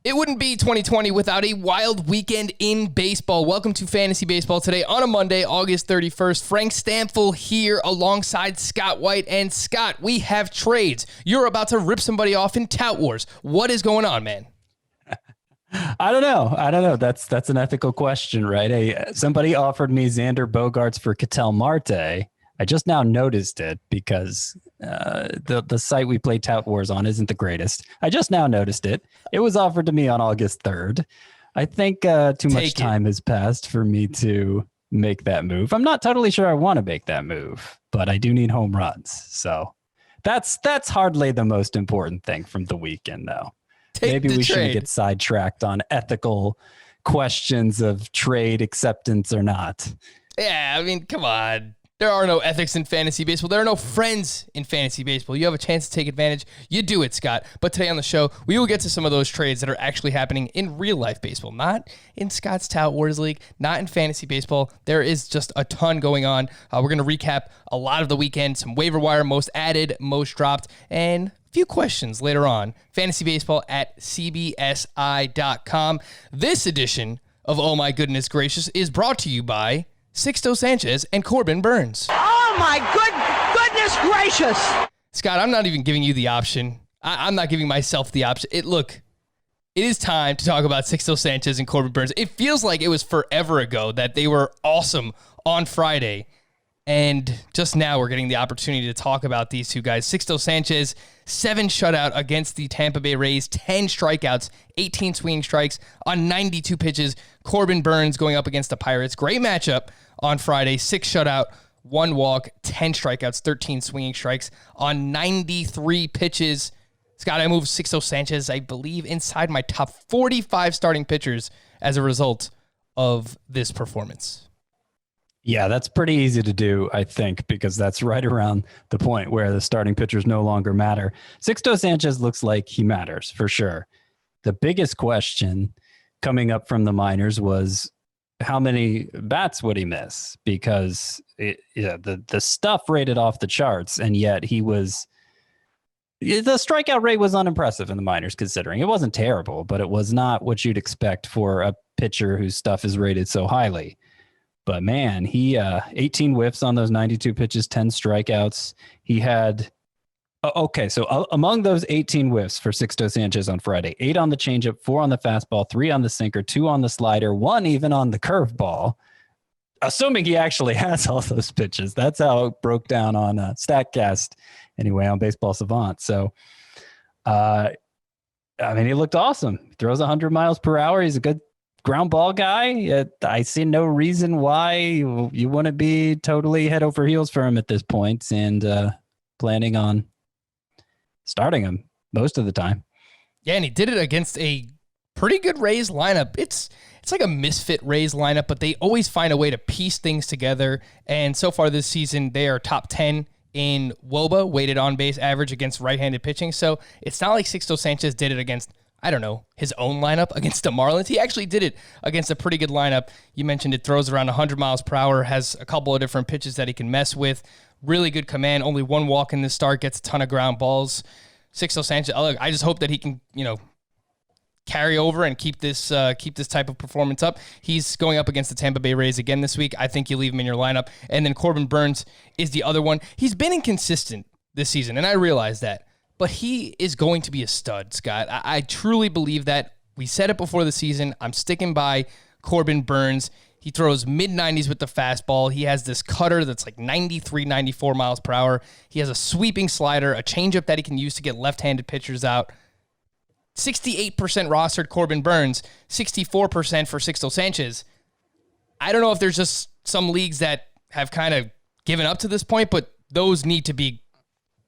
It wouldn't be 2020 without a wild weekend in baseball. Welcome to Fantasy Baseball today on a Monday, August 31st. Frank Stampfl here alongside Scott White. And Scott, we have trades. You're about to rip somebody off in Tout Wars. What is going on, man? I don't know. That's an ethical question, right? Somebody offered me Xander Bogaerts for Ketel Marte. I just now noticed it because the site we play Tout Wars on isn't the greatest. I just now noticed it. It was offered to me on August 3rd. I think too much time has passed for me to make that move. I'm not totally sure I want to make that move, but I do need home runs. So that's hardly the most important thing from the weekend, though. Maybe we shouldn't get sidetracked on ethical questions of trade acceptance or not. Yeah, I mean, come on. There are no ethics in fantasy baseball. There are no friends in fantasy baseball. You have a chance to take advantage. You do it, Scott. But today on the show, we will get to some of those trades that are actually happening in real life baseball, not in Scott's Tout Wars League, not in fantasy baseball. There is just a ton going on. We're going to recap a lot of the weekend, some waiver wire, most added, most dropped, and a few questions later on. Fantasy baseball at cbsi.com. This edition of Oh My Goodness Gracious is brought to you by Sixto Sanchez and Corbin Burns. Oh my goodness gracious! Scott, I'm not even giving you the option. I'm not giving myself the option. It is time to talk about Sixto Sanchez and Corbin Burns. It feels like it was forever ago that they were awesome on Friday. And just now we're getting the opportunity to talk about these two guys. Sixto Sanchez, 7 shutout against the Tampa Bay Rays, 10 strikeouts, 18 swinging strikes on 92 pitches. Corbin Burns going up against the Pirates. Great matchup on Friday, 6 shutout, 1 walk, 10 strikeouts, 13 swinging strikes on 93 pitches. Scott, I moved Sixto Sanchez, I believe, inside my top 45 starting pitchers as a result of this performance. Yeah, that's pretty easy to do, I think, because that's right around the point where the starting pitchers no longer matter. Sixto Sanchez looks like he matters for sure. The biggest question coming up from the minors was how many bats would he miss? Because the stuff rated off the charts, and yet the strikeout rate was unimpressive in the minors, considering it wasn't terrible, but it was not what you'd expect for a pitcher whose stuff is rated so highly. But man, he 18 whiffs on those 92 pitches, 10 strikeouts. He had, so among those 18 whiffs for Sixto Sanchez on Friday, 8 on the changeup, 4 on the fastball, 3 on the sinker, 2 on the slider, 1 even on the curveball. Assuming he actually has all those pitches. That's how it broke down on StatCast anyway, on Baseball Savant. So, he looked awesome. He throws 100 miles per hour. He's a good ground ball guy. I see no reason why you wouldn't be totally head over heels for him at this point, and planning on starting him most of the time. Yeah, and he did it against a pretty good Rays lineup. It's like a misfit Rays lineup, but they always find a way to piece things together. And so far this season, they are top 10 in WOBA, weighted on base average against right-handed pitching. So it's not like Sixto Sanchez did it against, I don't know, his own lineup against the Marlins. He actually did it against a pretty good lineup. You mentioned it throws around 100 miles per hour, has a couple of different pitches that he can mess with. Really good command. Only 1 walk in this start, gets a ton of ground balls. Sixto Sanchez, I just hope that he can, carry over and keep this type of performance up. He's going up against the Tampa Bay Rays again this week. I think you leave him in your lineup. And then Corbin Burns is the other one. He's been inconsistent this season, and I realize that. But he is going to be a stud, Scott. I truly believe that. We said it before the season. I'm sticking by Corbin Burns. He throws mid-90s with the fastball. He has this cutter that's like 93, 94 miles per hour. He has a sweeping slider, a changeup that he can use to get left-handed pitchers out. 68% rostered Corbin Burns, 64% for Sixto Sanchez. I don't know if there's just some leagues that have kind of given up to this point, but those need to be,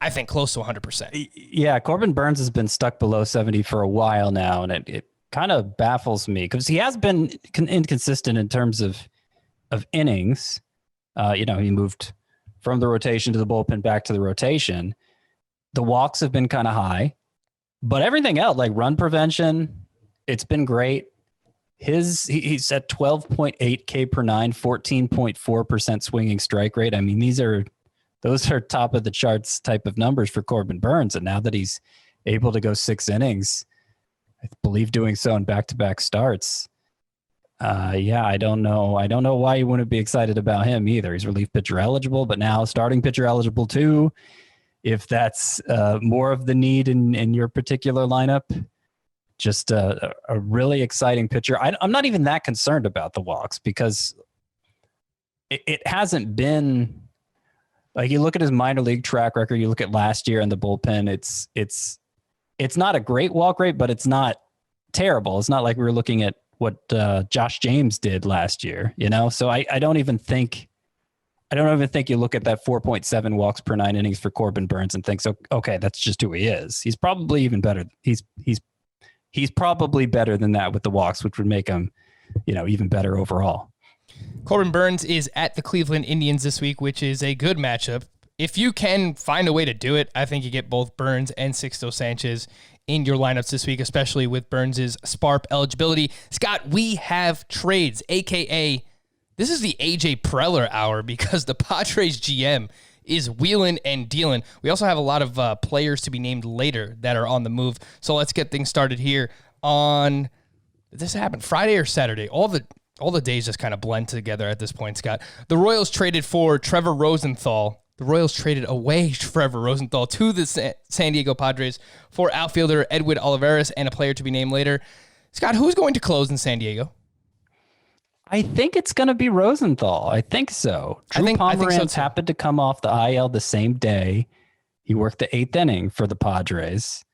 I think, close to 100%. Yeah, Corbin Burns has been stuck below 70 for a while now, and it kind of baffles me because he has been inconsistent in terms of innings. He moved from the rotation to the bullpen back to the rotation. The walks have been kind of high, but everything else, like run prevention, it's been great. He's at 12.8 K per 9, 14.4% swinging strike rate. I mean, those are top of the charts type of numbers for Corbin Burns. And now that he's able to go 6 innings, I believe doing so in back-to-back starts. I don't know. I don't know why you wouldn't be excited about him either. He's relief pitcher eligible, but now starting pitcher eligible too. If that's more of the need in your particular lineup, just a really exciting pitcher. I'm not even that concerned about the walks because it hasn't been like, you look at his minor league track record, you look at last year in the bullpen, it's not a great walk rate, but it's not terrible. It's not like we were looking at what Josh James did last year, So I don't even think you look at that 4.7 walks per 9 innings for Corbin Burns and think, so okay, that's just who he is. He's probably even better. He's probably better than that with the walks, which would make him, even better overall. Corbin Burns is at the Cleveland Indians this week, which is a good matchup. If you can find a way to do it, I think you get both Burns and Sixto Sanchez in your lineups this week, especially with Burns' SPARP eligibility. Scott, we have trades, a.k.a. this is the AJ Preller hour because the Padres GM is wheeling and dealing. We also have a lot of players to be named later that are on the move. So let's get things started here on, did this happen Friday or Saturday? All the days just kind of blend together at this point, Scott. The Royals traded for Trevor Rosenthal. The Royals traded away Trevor Rosenthal to the San Diego Padres for outfielder Edwin Olivares and a player to be named later. Scott, who's going to close in San Diego? I think it's going to be Rosenthal. I think so. Drew Pomeranz happened to come off the IL the same day. He worked the 8th inning for the Padres.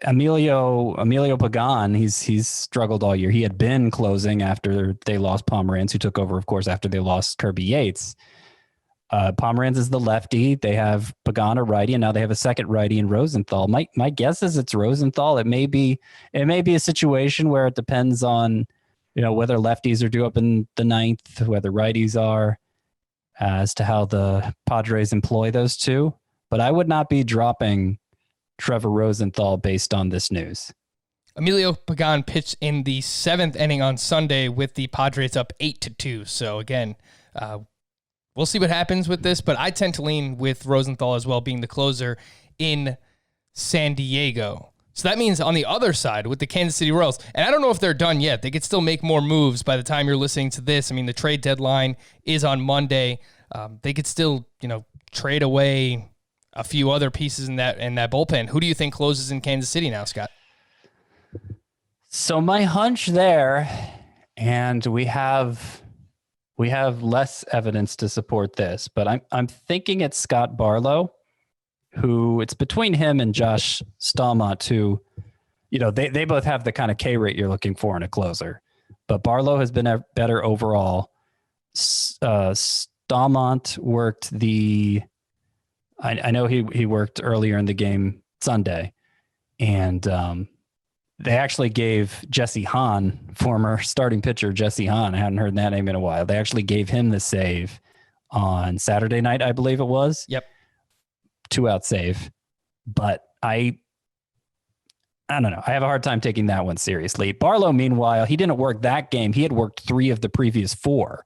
Emilio Pagan, he's struggled all year. He had been closing after they lost Pomeranz, who took over, of course, after they lost Kirby Yates. Pomeranz is the lefty. They have Pagan a righty, and now they have a second righty in Rosenthal. My guess is it's Rosenthal. It may be a situation where it depends on whether lefties are due up in the 9th, whether righties are, as to how the Padres employ those two. But I would not be dropping Trevor Rosenthal based on this news. Emilio Pagan pitched in the 7th inning on Sunday with the Padres up 8-2. So again, we'll see what happens with this, but I tend to lean with Rosenthal as well being the closer in San Diego. So that means on the other side with the Kansas City Royals, and I don't know if they're done yet. They could still make more moves by the time you're listening to this. I mean, the trade deadline is on Monday. They could still, trade away a few other pieces in that bullpen. Who do you think closes in Kansas City now, Scott? So my hunch there, and we have less evidence to support this, but I'm thinking it's Scott Barlow, who it's between him and Josh Stallmont, who, they both have the kind of K rate you're looking for in a closer, but Barlow has been better overall. Stallmont worked I know he worked earlier in the game Sunday, and they actually gave Jesse Hahn, former starting pitcher Jesse Hahn, I hadn't heard that name in a while. They actually gave him the save on Saturday night, I believe it was. Yep. 2-out save. But I don't know. I have a hard time taking that one seriously. Barlow, meanwhile, he didn't work that game. He had worked 3 of the previous 4.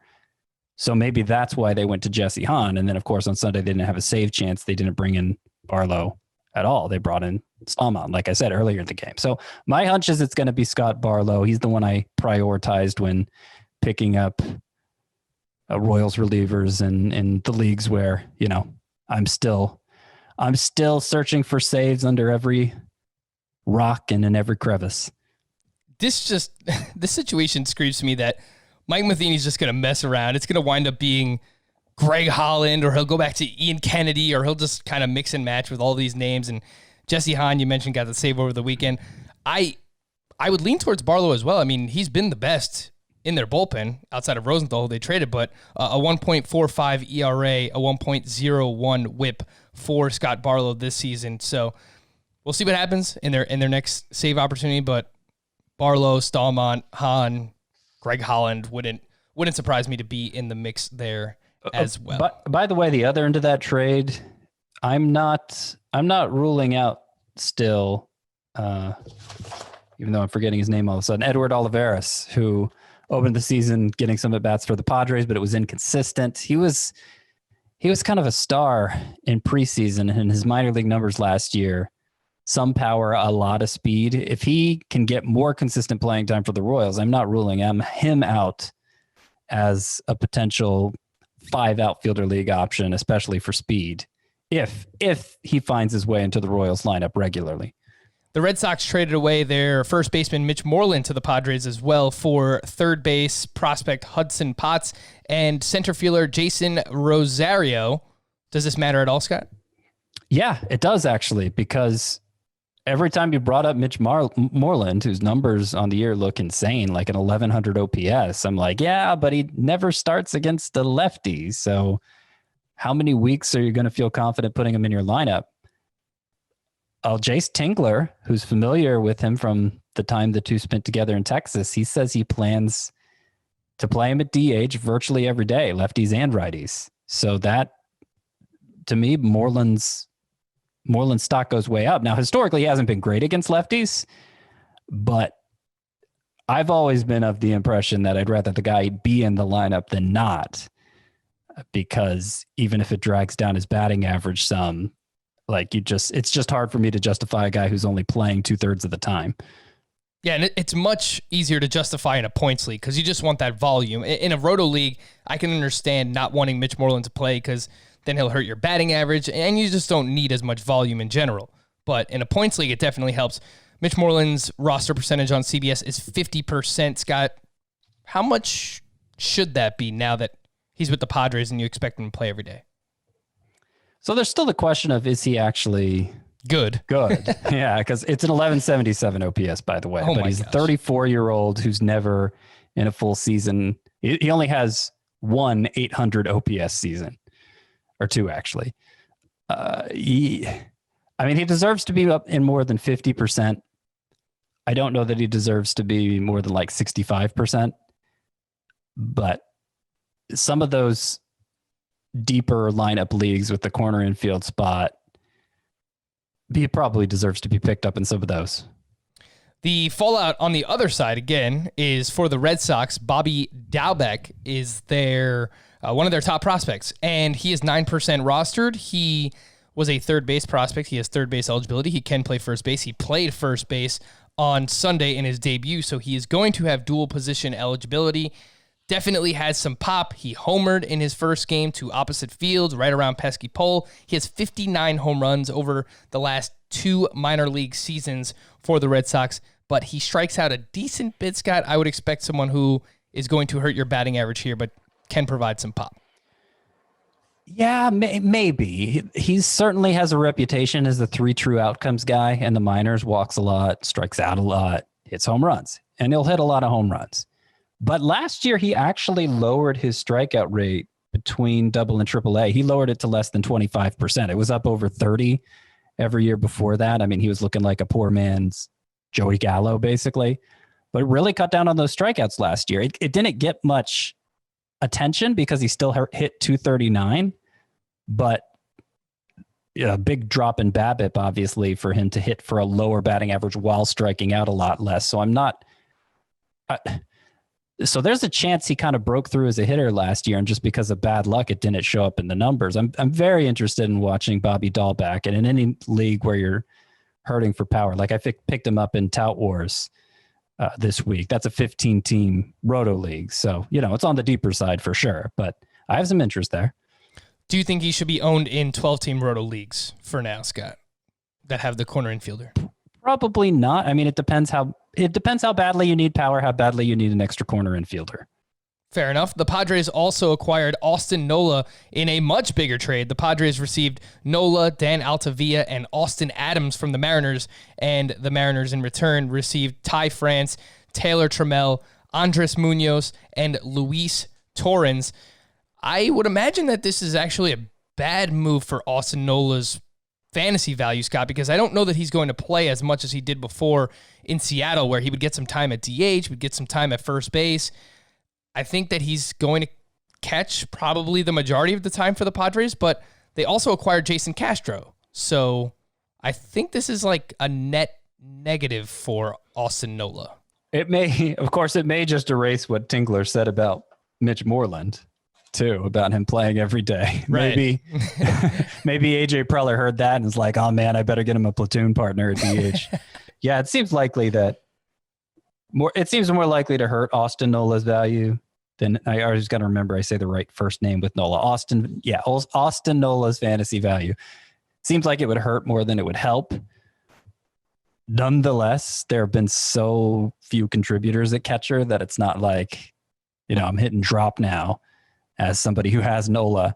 So maybe that's why they went to Jesse Hahn. And then, of course, on Sunday, they didn't have a save chance. They didn't bring in Barlow at all. They brought in Stallman, like I said earlier in the game. So my hunch is it's going to be Scott Barlow. He's the one I prioritized when picking up Royals relievers in the leagues where, I'm still searching for saves under every rock and in every crevice. This situation screams to me that Mike Matheny's just going to mess around. It's going to wind up being Greg Holland, or he'll go back to Ian Kennedy, or he'll just kind of mix and match with all these names. And Jesse Hahn, you mentioned, got the save over the weekend. I would lean towards Barlow as well. I mean, he's been the best in their bullpen outside of Rosenthal, who they traded, but a 1.45 ERA, a 1.01 whip for Scott Barlow this season. So we'll see what happens in their next save opportunity. But Barlow, Stallmont, Hahn, Greg Holland wouldn't surprise me to be in the mix there as well. But by the way, the other end of that trade, I'm not ruling out still, even though I'm forgetting his name all of a sudden, Edward Olivares, who opened the season getting some at-bats for the Padres, but it was inconsistent. He was kind of a star in preseason, and his minor league numbers last year some power, a lot of speed. If he can get more consistent playing time for the Royals, I'm not ruling him out as a potential 5 outfielder league option, especially for speed, if he finds his way into the Royals lineup regularly. The Red Sox traded away their first baseman Mitch Moreland to the Padres as well for third base prospect Hudson Potts and center fielder Jason Rosario. Does this matter at all, Scott? Yeah, it does actually, because every time you brought up Mitch Moreland, whose numbers on the year look insane, like an 1100 OPS, I'm like, yeah, but he never starts against the lefties. So how many weeks are you going to feel confident putting him in your lineup? Jace Tingler, who's familiar with him from the time the two spent together in Texas, he says he plans to play him at DH virtually every day, lefties and righties. So that, to me, Moreland's stock goes way up. Now, historically, he hasn't been great against lefties, but I've always been of the impression that I'd rather the guy be in the lineup than not, because even if it drags down his batting average some, it's just hard for me to justify a guy who's only playing 2/3 of the time. Yeah, and it's much easier to justify in a points league because you just want that volume. In a roto league, I can understand not wanting Mitch Moreland to play because then he'll hurt your batting average, and you just don't need as much volume in general. But in a points league, it definitely helps. Mitch Moreland's roster percentage on CBS is 50%. Scott, how much should that be now that he's with the Padres and you expect him to play every day? So there's still the question of, is he actually good? Yeah, because it's an 1177 OPS, by the way. Oh, but he's a 34-year-old who's never in a full season. He only has one 800 OPS season, or two, actually. He deserves to be up in more than 50%. I don't know that he deserves to be more than like 65%. But some of those deeper lineup leagues with the corner infield spot, he probably deserves to be picked up in some of those. The fallout on the other side, again, is for the Red Sox. Bobby Dalbeck is their one of their top prospects, and he is 9% rostered. He was a third base prospect. He has third base eligibility. He can play first base. He played first base on Sunday in his debut, so he is going to have dual position eligibility. Definitely has some pop. He homered in his first game to opposite fields, right around pesky pole. He has 59 home runs over the last 2 minor league seasons for the Red Sox, but he strikes out a decent bit, Scott. I would expect someone who is going to hurt your batting average here, but can provide some pop. Yeah, maybe. He certainly has a reputation as the 3 true outcomes guy in the minors, walks a lot, strikes out a lot, hits home runs, and he'll hit a lot of home runs. But last year, he actually lowered his strikeout rate between Double and Triple A. He lowered it to less than 25%. It was up over 30 every year before that. I mean, he was looking like a poor man's Joey Gallo, basically. But it really cut down on those strikeouts last year. It didn't get much attention because he still hit 239. But a big drop in BABIP, obviously, for him to hit for a lower batting average while striking out a lot less. So I'm not... So there's a chance he kind of broke through as a hitter last year, and just because of bad luck, it didn't show up in the numbers. I'm very interested in watching Bobby Dalbeck, and in any league where you're hurting for power, like I picked him up in Tout Wars this week. That's a 15-team roto league, so it's on the deeper side for sure. But I have some interest there. Do you think he should be owned in 12-team roto leagues for now, Scott, that have the corner infielder? Probably not. I mean, it depends how badly you need power, how badly you need an extra corner infielder. Fair enough. The Padres also acquired Austin Nola in a much bigger trade. The Padres received Nola, Dan Altavilla, and Austin Adams from the Mariners, and the Mariners in return received Ty France, Taylor Trammell, Andres Munoz, and Luis Torrens. I would imagine that this is actually a bad move for Austin Nola's fantasy value, Scott, because I don't know that he's going to play as much as he did before in Seattle, where he would get some time at DH, would get some time at first base. I think that he's going to catch probably the majority of the time for the Padres, but they also acquired Jason Castro. So I think this is like a net negative for Austin Nola. It may just erase what Tingler said about Mitch Moreland. too, about him playing every day. Right. Maybe AJ Preller heard that and was like, oh man, I better get him a platoon partner at DH. Yeah, it seems likely that it seems more likely to hurt Austin Nola's value than I always got to remember I say the right first name with Nola. Austin Nola's fantasy value. Seems like it would hurt more than it would help. Nonetheless, there have been so few contributors at catcher that it's not like, I'm hitting drop now as somebody who has Nola.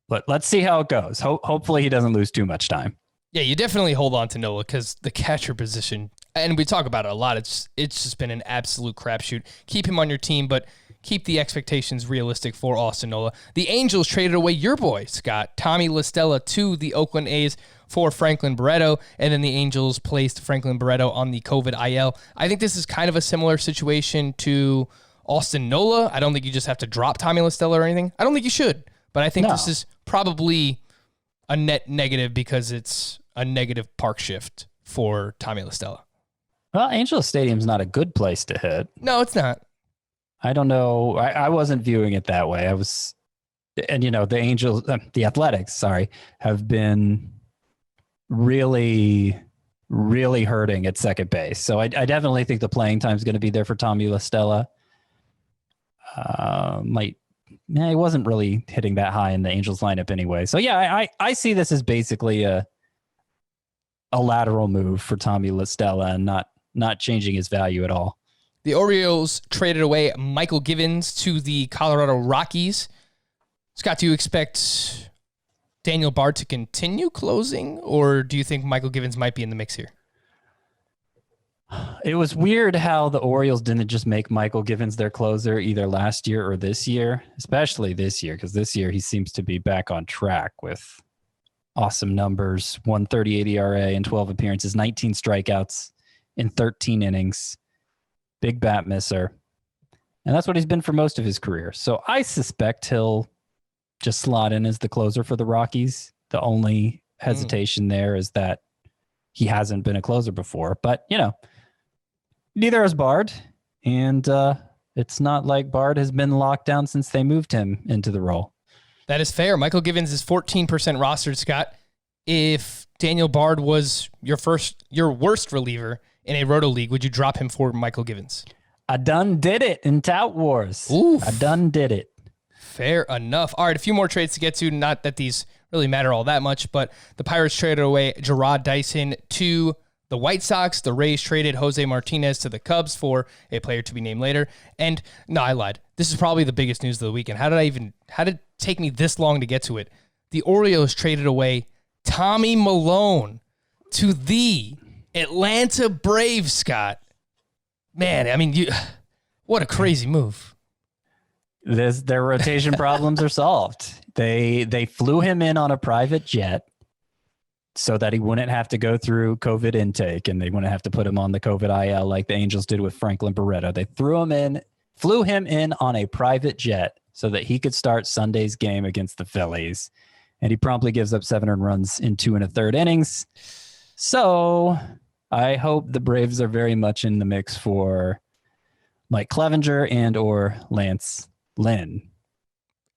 But let's see how it goes. Hopefully he doesn't lose too much time. Yeah, you definitely hold on to Nola because the catcher position, and we talk about it a lot, it's just been an absolute crapshoot. Keep him on your team, but keep the expectations realistic for Austin Nola. The Angels traded away your boy, Scott, Tommy La Stella, to the Oakland A's for Franklin Barreto, and then the Angels placed Franklin Barreto on the COVID IL. I think this is kind of a similar situation to Austin Nola. I don't think you just have to drop Tommy La Stella or anything. I don't think you should, but I think this is probably a net negative because it's a negative park shift for Tommy La Stella. Well, Angels Stadium's not a good place to hit. No, it's not. I don't know. I wasn't viewing it that way. The Angels, the Athletics, have been really, really hurting at second base. So I definitely think the playing time is going to be there for Tommy La Stella. He wasn't really hitting that high in the Angels lineup anyway. So yeah, I see this as basically a lateral move for Tommy La Stella and not changing his value at all. The Orioles traded away Michael Gibbons to the Colorado Rockies. Scott, do you expect Daniel Bard to continue closing, or do you think Michael Gibbons might be in the mix here? It was weird how the Orioles didn't just make Michael Gibbons their closer either last year or this year, especially this year, because this year he seems to be back on track with awesome numbers, 1.38 ERA in 12 appearances, 19 strikeouts in 13 innings. Big bat misser. And that's what he's been for most of his career. So I suspect he'll just slot in as the closer for the Rockies. The only hesitation there is that he hasn't been a closer before. But, neither has Bard. And it's not like Bard has been locked down since they moved him into the role. That is fair. Michael Gibbons is 14% rostered, Scott. If Daniel Bard was your worst reliever in a Roto League, would you drop him for Michael Gibbons? I done did it in Tout Wars. Oof. I done did it. Fair enough. All right, a few more trades to get to. Not that these really matter all that much, but the Pirates traded away Gerard Dyson to the White Sox. The Rays traded Jose Martinez to the Cubs for a player to be named later. And no, I lied. This is probably the biggest news of the weekend. How did it take me this long to get to it? The Orioles traded away Tommy Milone to the Atlanta Braves, Scott. Man, I mean, what a crazy move. Their rotation problems are solved. They flew him in on a private jet so that he wouldn't have to go through COVID intake and they wouldn't have to put him on the COVID IL like the Angels did with Franklin Barreto. They flew him in on a private jet so that he could start Sunday's game against the Phillies. And he promptly gives up 7 earned runs in 2 1/3 innings. So I hope the Braves are very much in the mix for Mike Clevenger and or Lance Lynn.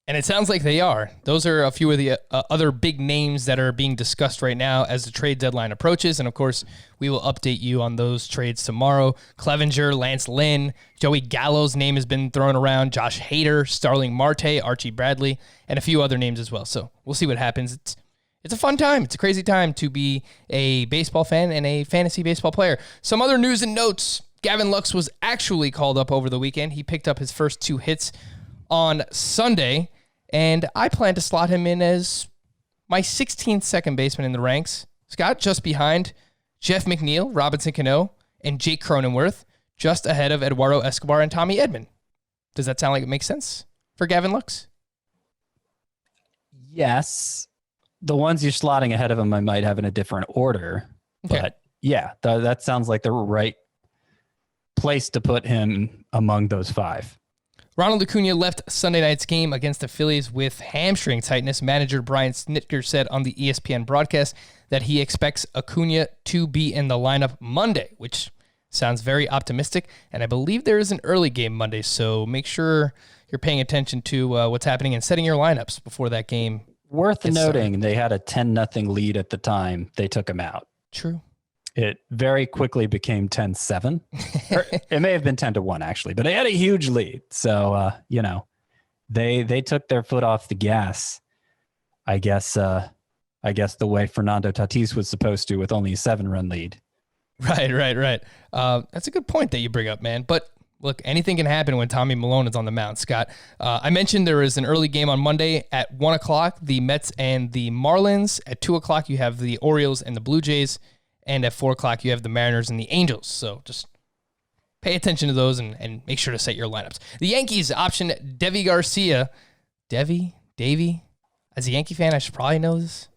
And it sounds like they are. Those are a few of the other big names that are being discussed right now as the trade deadline approaches. And, of course, we will update you on those trades tomorrow. Clevenger, Lance Lynn, Joey Gallo's name has been thrown around, Josh Hader, Starling Marte, Archie Bradley, and a few other names as well. So we'll see what happens. It's a fun time. It's a crazy time to be a baseball fan and a fantasy baseball player. Some other news and notes. Gavin Lux was actually called up over the weekend. He picked up his first 2 hits on Sunday, and I plan to slot him in as my 16th second baseman in the ranks. Scott, just behind Jeff McNeil, Robinson Cano, and Jake Cronenworth, just ahead of Eduardo Escobar and Tommy Edman. Does that sound like it makes sense for Gavin Lux? Yes. The ones you're slotting ahead of him, I might have in a different order. Okay. But yeah, that sounds like the right place to put him among those 5. Ronald Lacuna left Sunday night's game against the Phillies with hamstring tightness. Manager Brian Snitker said on the ESPN broadcast that he expects Acuna to be in the lineup Monday, which sounds very optimistic, and I believe there is an early game Monday, so make sure you're paying attention to what's happening and setting your lineups before that game. Worth noting, they had a 10-0 lead at the time they took him out. True. It very quickly became 10-7. It may have been 10-1 actually, but they had a huge lead. So, they took their foot off the gas. I guess the way Fernando Tatis was supposed to, with only a 7-run lead. Right. That's a good point that you bring up, man. But look, anything can happen when Tommy Milone is on the mound, Scott. I mentioned there is an early game on Monday at 1 o'clock, the Mets and the Marlins. At 2 o'clock, you have the Orioles and the Blue Jays. And at 4 o'clock, you have the Mariners and the Angels. So just pay attention to those and make sure to set your lineups. The Yankees option Davey Garcia. Davey? As a Yankee fan, I should probably know this.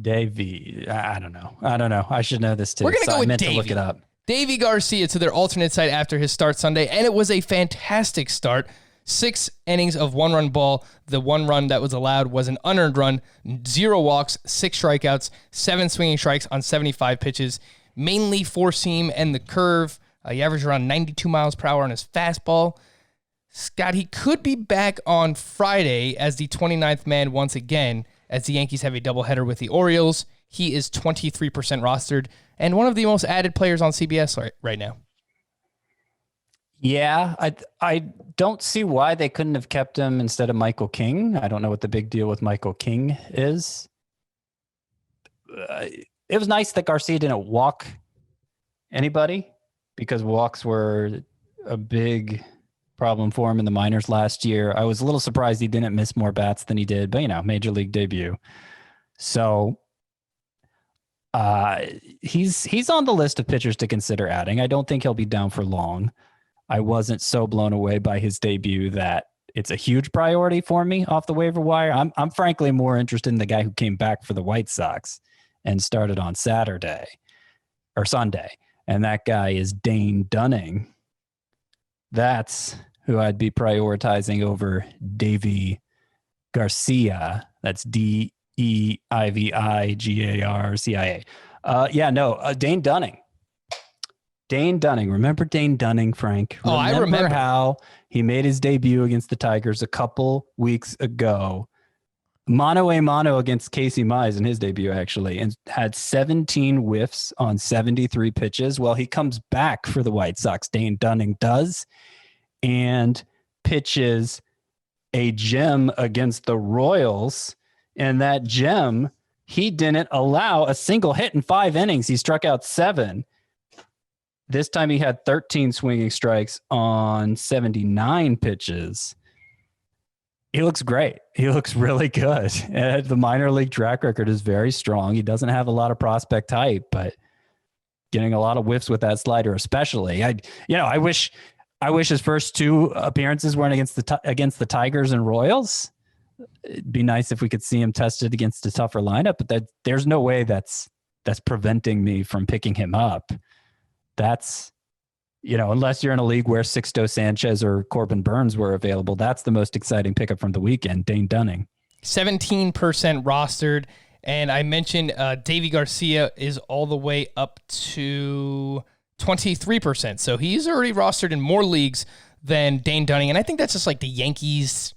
Davey, I don't know. I should know this too. We're going to go with Davey. To look it up. Davey Garcia to their alternate site after his start Sunday, and it was a fantastic start. 6 innings of 1-run ball. The 1 run that was allowed was an unearned run, 0 walks, 6 strikeouts, 7 swinging strikes on 75 pitches, mainly 4-seam and the curve. He averaged around 92 miles per hour on his fastball. Scott, he could be back on Friday as the 29th man once again, as the Yankees have a doubleheader with the Orioles. He is 23% rostered and one of the most added players on CBS right now. Yeah, I don't see why they couldn't have kept him instead of Michael King. I don't know what the big deal with Michael King is. It was nice that Garcia didn't walk anybody, because walks were a big problem for him in the minors last year. I was a little surprised he didn't miss more bats than he did, but major league debut. So he's on the list of pitchers to consider adding. I don't think he'll be down for long. I wasn't so blown away by his debut that it's a huge priority for me off the waiver wire. I'm frankly more interested in the guy who came back for the White Sox and started on Sunday. And that guy is Dane Dunning. That's who I'd be prioritizing over Davey Garcia. That's Deivigarcia. Dane Dunning. Dane Dunning. Remember Dane Dunning, Frank? I remember how he made his debut against the Tigers a couple weeks ago. Mano a mano against Casey Mize in his debut, actually, and had 17 whiffs on 73 pitches. Well, he comes back for the White Sox. Dane Dunning does, and pitches a gem against the Royals. And that gem, he didn't allow a single hit in 5 innings. He struck out 7. This time he had 13 swinging strikes on 79 pitches. He looks great. He looks really good. The minor league track record is very strong. He doesn't have a lot of prospect hype, but getting a lot of whiffs with that slider, especially. I wish his first 2 appearances weren't against the Tigers and Royals. It'd be nice if we could see him tested against a tougher lineup, but there's no way that's preventing me from picking him up. That's, unless you're in a league where Sixto Sanchez or Corbin Burns were available, that's the most exciting pickup from the weekend, Dane Dunning. 17% rostered. And I mentioned Davey Garcia is all the way up to 23%. So he's already rostered in more leagues than Dane Dunning. And I think that's just like the Yankees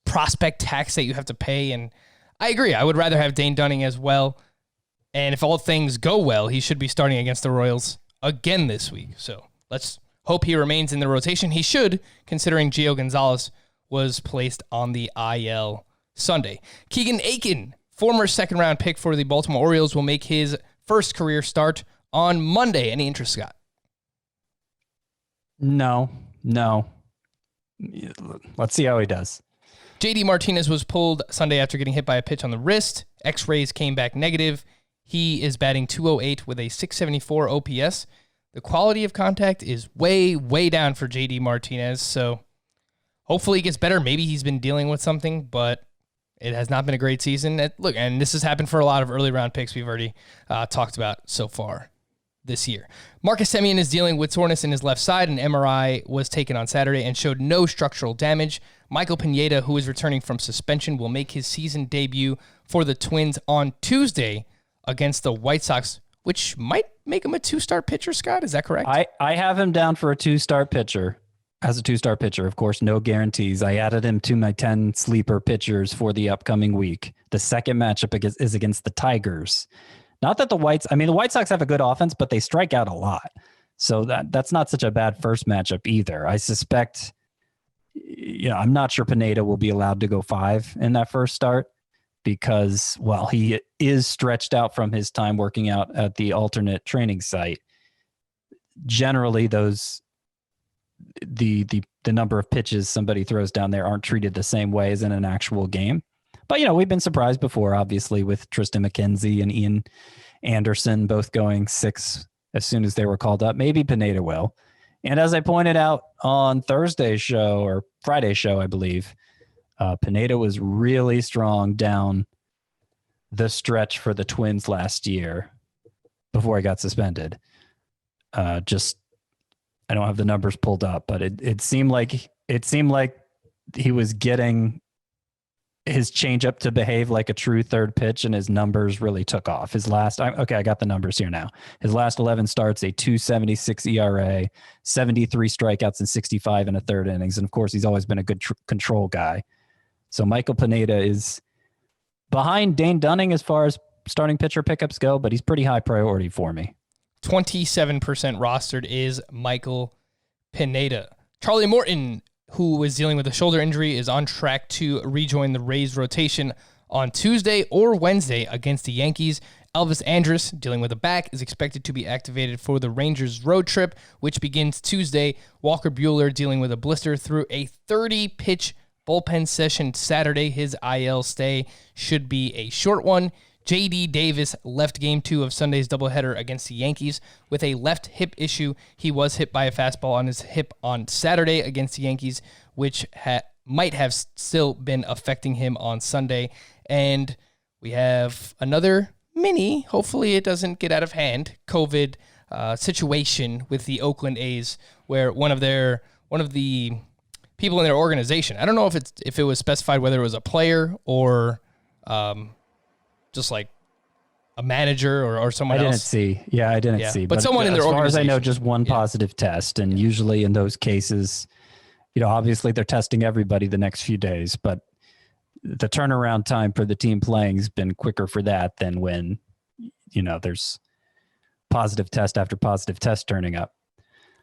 prospect tax that you have to pay. And I agree. I would rather have Dane Dunning as well. And if all things go well, he should be starting against the Royals again this week. So let's hope he remains in the rotation. He should, considering Gio Gonzalez was placed on the IL Sunday. Keegan Aiken, former second-round pick for the Baltimore Orioles, will make his first career start on Monday. Any interest, Scott? No. Let's see how he does. JD Martinez was pulled Sunday after getting hit by a pitch on the wrist. X-rays came back negative. He is batting .208 with a .674 OPS. The quality of contact is way, way down for JD Martinez, so hopefully he gets better. Maybe he's been dealing with something, but it has not been a great season. Look, and this has happened for a lot of early round picks we've already talked about so far this year. Marcus Siemian is dealing with soreness in his left side. An MRI was taken on Saturday and showed no structural damage. Michael Pineda, who is returning from suspension, will make his season debut for the Twins on Tuesday against the White Sox, which might make him a 2-start pitcher, Scott? Is that correct? I have him down for a 2-start pitcher. As a 2-star pitcher, of course, no guarantees. I added him to my 10 sleeper pitchers for the upcoming week. The second matchup is against the Tigers. Not that the White Sox have a good offense, but they strike out a lot. So that's not such a bad first matchup either. I suspect, I'm not sure Pineda will be allowed to go 5 in that first start because, well, he is stretched out from his time working out at the alternate training site. Generally, the number of pitches somebody throws down there aren't treated the same way as in an actual game. But, we've been surprised before, obviously, with Tristan Mckenzie and Ian Anderson both going 6 as soon as they were called up. Maybe Pineda will. And as I pointed out on Thursday's show or Friday's show, I believe, Pineda was really strong down the stretch for the Twins last year before he got suspended. I don't have the numbers pulled up, but it seemed like he was getting his changeup to behave like a true third pitch, and his numbers really took off. I got the numbers here now. His last 11 starts, a 2.76 ERA, 73 strikeouts and 65 in a third innings, and of course he's always been a good control guy. So Michael Pineda is behind Dane Dunning as far as starting pitcher pickups go, but he's pretty high priority for me. 27% rostered is Michael Pineda. Charlie Morton, who was dealing with a shoulder injury, is on track to rejoin the Rays rotation on Tuesday or Wednesday against the Yankees. Elvis Andrus, dealing with a back, is expected to be activated for the Rangers road trip, which begins Tuesday. Walker Buehler, dealing with a blister, through a 30-pitch bullpen session Saturday. His IL stay should be a short one. J.D. Davis left Game 2 of Sunday's doubleheader against the Yankees with a left hip issue. He was hit by a fastball on his hip on Saturday against the Yankees, which might have still been affecting him on Sunday. And we have another mini, hopefully it doesn't get out of hand, COVID situation with the Oakland A's, where one of the people in their organization, I don't know if it was specified whether it was a player or just like a manager or someone else. I didn't see. But someone in their organization. As far as I know, just one positive test. And usually in those cases, obviously they're testing everybody the next few days, but the turnaround time for the team playing has been quicker for that than when, there's positive test after positive test turning up.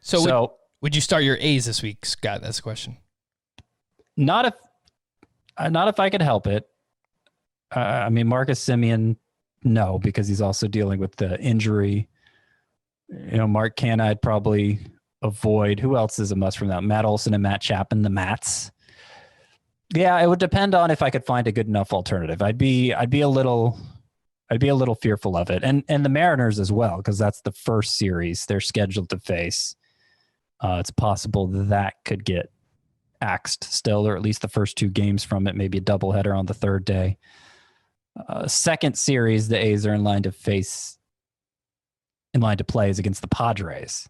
So would you start your A's this week, Scott? That's the question. Not if I could help it. Marcus Siemian, no, because he's also dealing with the injury. Mark Canha, I'd probably avoid. Who else is a must from that? Matt Olson and Matt Chapman, the Mats. Yeah, it would depend on if I could find a good enough alternative. I'd be a little fearful of it, and the Mariners as well, because that's the first series they're scheduled to face. It's possible that could get axed still, or at least the first 2 games from it, maybe a doubleheader on the third day. Second series the A's are in line to play is against the Padres.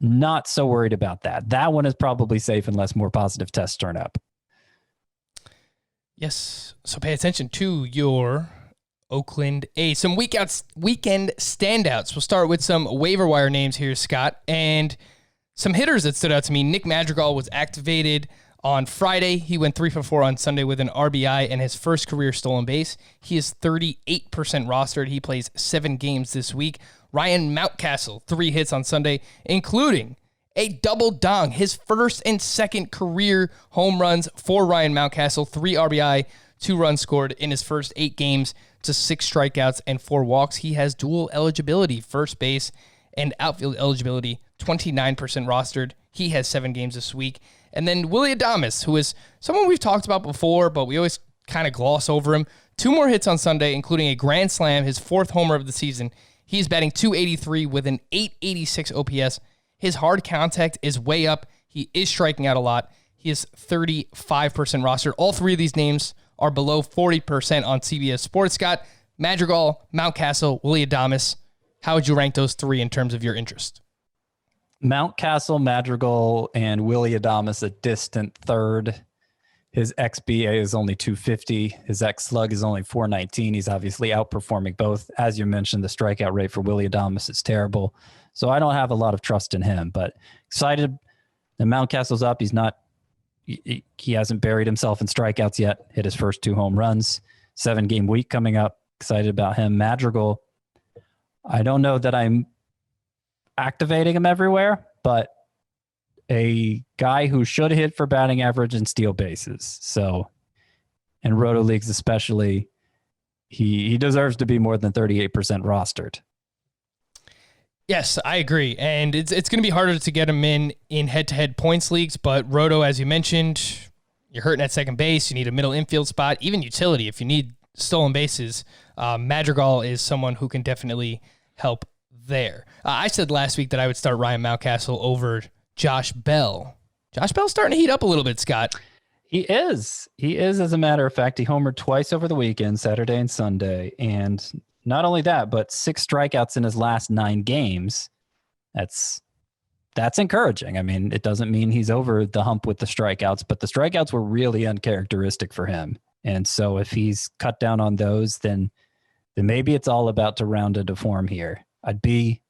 Not so worried about that. That one is probably safe unless more positive tests turn up. Yes. So pay attention to your Oakland A's. Some weekend standouts. We'll start with some waiver wire names here, Scott, and some hitters that stood out to me. Nick Madrigal was activated on Friday. He went 3 for 4 on Sunday with an RBI and his first career stolen base. He is 38% rostered. He plays 7 games this week. Ryan Mountcastle, 3 hits on Sunday, including a double dong. His first and second career home runs for Ryan Mountcastle. 3 RBI, 2 runs scored in his first 8 games to 6 strikeouts and 4 walks. He has dual eligibility, first base and outfield eligibility, 29% rostered. He has 7 games this week. And then Willia Thomas, who is someone we've talked about before, but we always kind of gloss over him. 2 more hits on Sunday, including a grand slam, his 4th homer of the season. He's batting .283 with an .886 OPS. His hard contact is way up. He is striking out a lot. He is 35% rostered. All 3 of these names are below 40% on CBS Sports. Scott, Madrigal, Mountcastle, Willia Thomas. How would you rank those 3 in terms of your interest? Mountcastle, Madrigal, and Willia Thomas a distant third. His XBA is only 250. His X slug is only 419. He's obviously outperforming both. As you mentioned, the strikeout rate for Willia Thomas is terrible. So I don't have a lot of trust in him, but excited. The Mountcastle's up. He hasn't buried himself in strikeouts yet. Hit his first 2 home runs. 7-game week coming up. Excited about him. Madrigal, I don't know that I'm activating him everywhere, but a guy who should hit for batting average and steal bases. So in roto leagues especially, he deserves to be more than 38% rostered. Yes, I agree. And it's going to be harder to get him in head-to-head points leagues, but roto, as you mentioned, you're hurting at second base. You need a middle infield spot, even utility if you need stolen bases. Madrigal is someone who can definitely help there. I said last week that I would start Ryan Mountcastle over Josh Bell. Josh Bell's starting to heat up a little bit, Scott. He is, as a matter of fact. He homered twice over the weekend, Saturday and Sunday. And not only that, but 6 strikeouts in his last 9 games. That's encouraging. I mean, it doesn't mean he's over the hump with the strikeouts, but the strikeouts were really uncharacteristic for him. And so if he's cut down on those, then maybe it's all about to round into form here. I'd be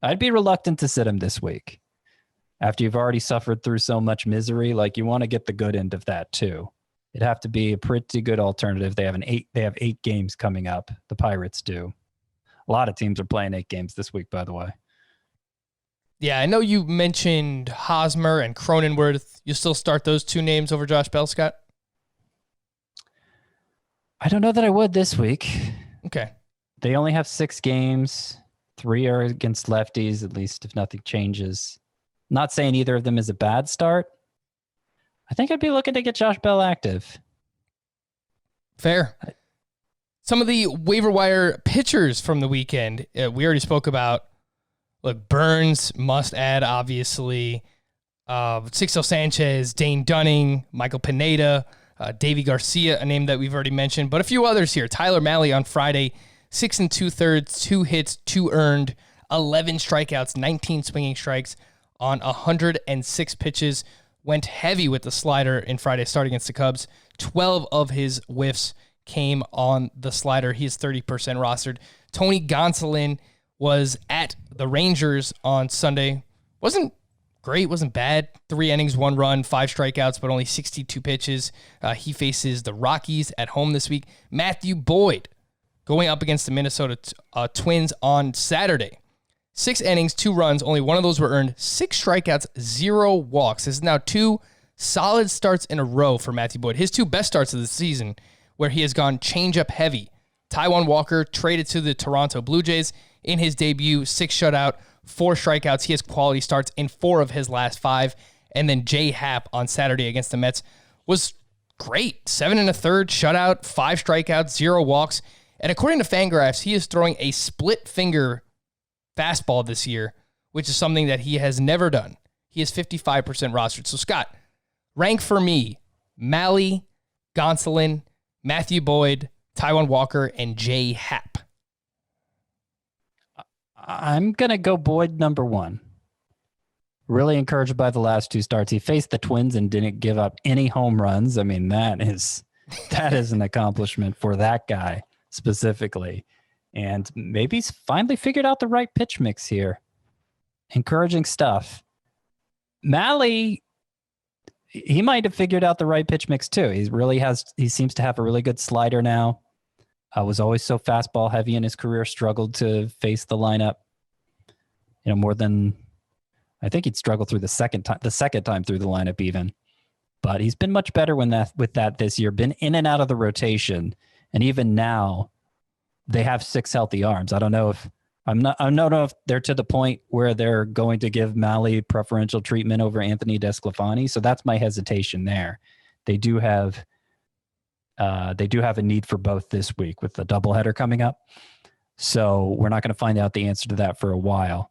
reluctant to sit him this week. After you've already suffered through so much misery, like, you want to get the good end of that too. It'd have to be a pretty good alternative. They have 8 games coming up. The Pirates do. A lot of teams are playing 8 games this week, by the way. Yeah, I know you mentioned Hosmer and Cronenworth. You still start those 2 names over Josh Bell, Scott? I don't know that I would this week. Okay. They only have 6 games. 3 are against lefties, at least if nothing changes. Not saying either of them is a bad start. I think I'd be looking to get Josh Bell active. Fair. Some of the waiver wire pitchers from the weekend, we already spoke about. Look, Burns, must add, obviously. Sixto Sanchez, Dane Dunning, Michael Pineda, Davey Garcia, a name that we've already mentioned, but a few others here. Tyler Malley on Friday, 6 2/3, 2 hits, 2 earned, 11 strikeouts, 19 swinging strikes on 106 pitches. Went heavy with the slider in Friday's start against the Cubs. 12 of his whiffs came on the slider. He is 30% rostered. Tony Gonsolin was at the Rangers on Sunday. Wasn't great, wasn't bad. 3 innings, 1 run, 5 strikeouts, but only 62 pitches. He faces the Rockies at home this week. Matthew Boyd going up against the Minnesota Twins on Saturday. 6 innings, 2 runs, only 1 of those were earned. 6 strikeouts, 0 walks. This is now 2 solid starts in a row for Matthew Boyd. His 2 best starts of the season, where he has gone changeup heavy. Taiwan Walker traded to the Toronto Blue Jays in his debut, 6 shutout, 4 strikeouts. He has quality starts in 4 of his last 5. And then Jay Happ on Saturday against the Mets was great. 7 1/3 shutout, 5 strikeouts, 0 walks. And according to Fangraphs, he is throwing a split finger fastball this year, which is something that he has never done. He is 55% rostered. So, Scott, rank for me Malley, Gonsolin, Matthew Boyd, Taiwan Walker, and Jay Happ. I'm going to go Boyd number 1. Really encouraged by the last 2 starts. He faced the Twins and didn't give up any home runs. I mean, that is an accomplishment for that guy specifically. And maybe he's finally figured out the right pitch mix here. Encouraging stuff. Malley, he might have figured out the right pitch mix too. He seems to have a really good slider now. Was always so fastball heavy in his career, struggled to face the lineup. More than, I think he'd struggled through the second time through the lineup even. But he's been much better with that this year, been in and out of the rotation. And even now, they have 6 healthy arms. I don't know if they're to the point where they're going to give Malley preferential treatment over Anthony Desclafani. So that's my hesitation there. They do have a need for both this week with the doubleheader coming up. So we're not going to find out the answer to that for a while.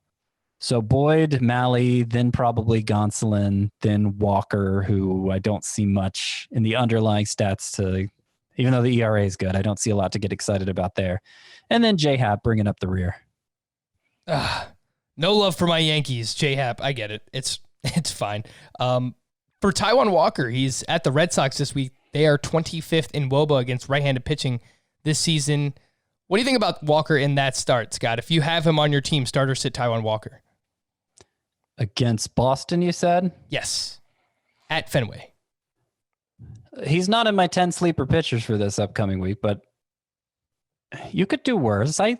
So Boyd, Malley, then probably Gonsolin, then Walker, who I don't see much in the underlying stats to, even though the ERA is good, I don't see a lot to get excited about there. And then Jay Happ bringing up the rear. No love for my Yankees, Jay Happ. I get it. It's fine. For Taiwan Walker, he's at the Red Sox this week. They are 25th in WOBA against right-handed pitching this season. What do you think about Walker in that start, Scott? If you have him on your team, start or sit Taiwan Walker. Against Boston, you said? Yes. At Fenway. He's not in my 10 sleeper pitchers for this upcoming week, but you could do worse. I